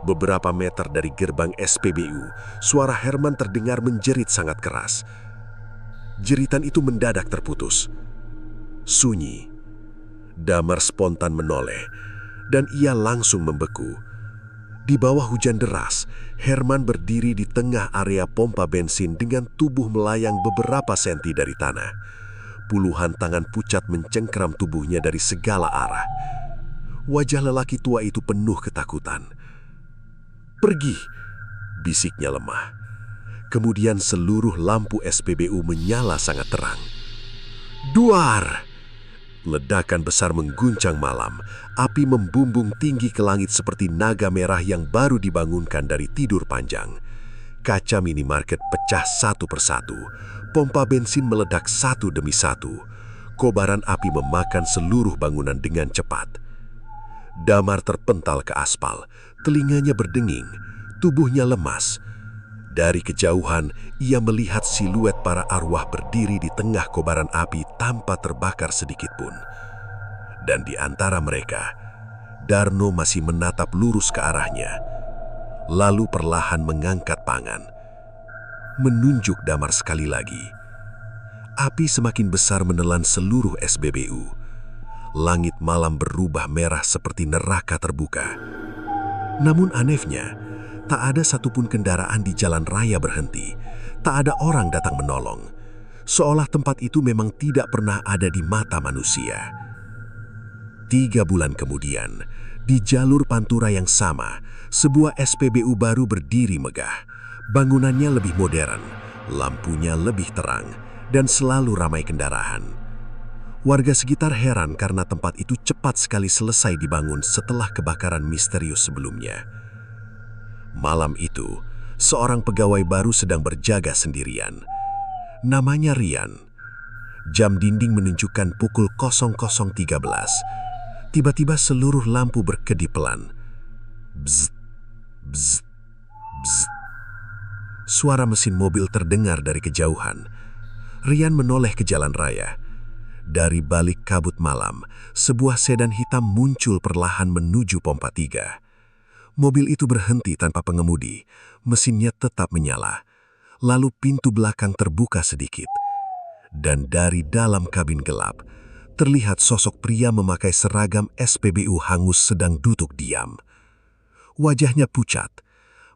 E: Beberapa meter dari gerbang SPBU, suara Herman terdengar menjerit sangat keras. Jeritan itu mendadak terputus. Sunyi. Damar spontan menoleh, dan ia langsung membeku. Di bawah hujan deras, Herman berdiri di tengah area pompa bensin dengan tubuh melayang beberapa senti dari tanah. Puluhan tangan pucat mencengkeram tubuhnya dari segala arah. Wajah lelaki tua itu penuh ketakutan. "Pergi," bisiknya lemah. Kemudian seluruh lampu SPBU menyala sangat terang. "Duar!" Ledakan besar mengguncang malam. Api membumbung tinggi ke langit seperti naga merah yang baru dibangunkan dari tidur panjang. Kaca minimarket pecah satu persatu. Pompa bensin meledak satu demi satu. Kobaran api memakan seluruh bangunan dengan cepat. Damar terpental ke aspal. Telinganya berdenging. Tubuhnya lemas. Dari kejauhan, ia melihat siluet para arwah berdiri di tengah kobaran api tanpa terbakar sedikit pun. Dan di antara mereka, Darno masih menatap lurus ke arahnya. Lalu perlahan mengangkat tangan. Menunjuk Damar sekali lagi. Api semakin besar menelan seluruh SPBU. Langit malam berubah merah seperti neraka terbuka. Namun anehnya, tak ada satupun kendaraan di jalan raya berhenti. Tak ada orang datang menolong. Seolah tempat itu memang tidak pernah ada di mata manusia. 3 bulan kemudian, di jalur Pantura yang sama, sebuah SPBU baru berdiri megah. Bangunannya lebih modern, lampunya lebih terang, dan selalu ramai kendaraan. Warga sekitar heran karena tempat itu cepat sekali selesai dibangun setelah kebakaran misterius sebelumnya. Malam itu, seorang pegawai baru sedang berjaga sendirian. Namanya Rian. Jam dinding menunjukkan pukul 00.13. Tiba-tiba seluruh lampu berkedip pelan. Bzz, bzz, bzz. Suara mesin mobil terdengar dari kejauhan. Rian menoleh ke jalan raya. Dari balik kabut malam, sebuah sedan hitam muncul perlahan menuju pompa 3. Mobil itu berhenti tanpa pengemudi. Mesinnya tetap menyala. Lalu pintu belakang terbuka sedikit. Dan dari dalam kabin gelap, terlihat sosok pria memakai seragam SPBU hangus sedang duduk diam. Wajahnya pucat,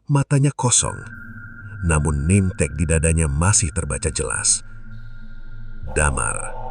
E: matanya kosong. Namun name tag di dadanya masih terbaca jelas. Damar.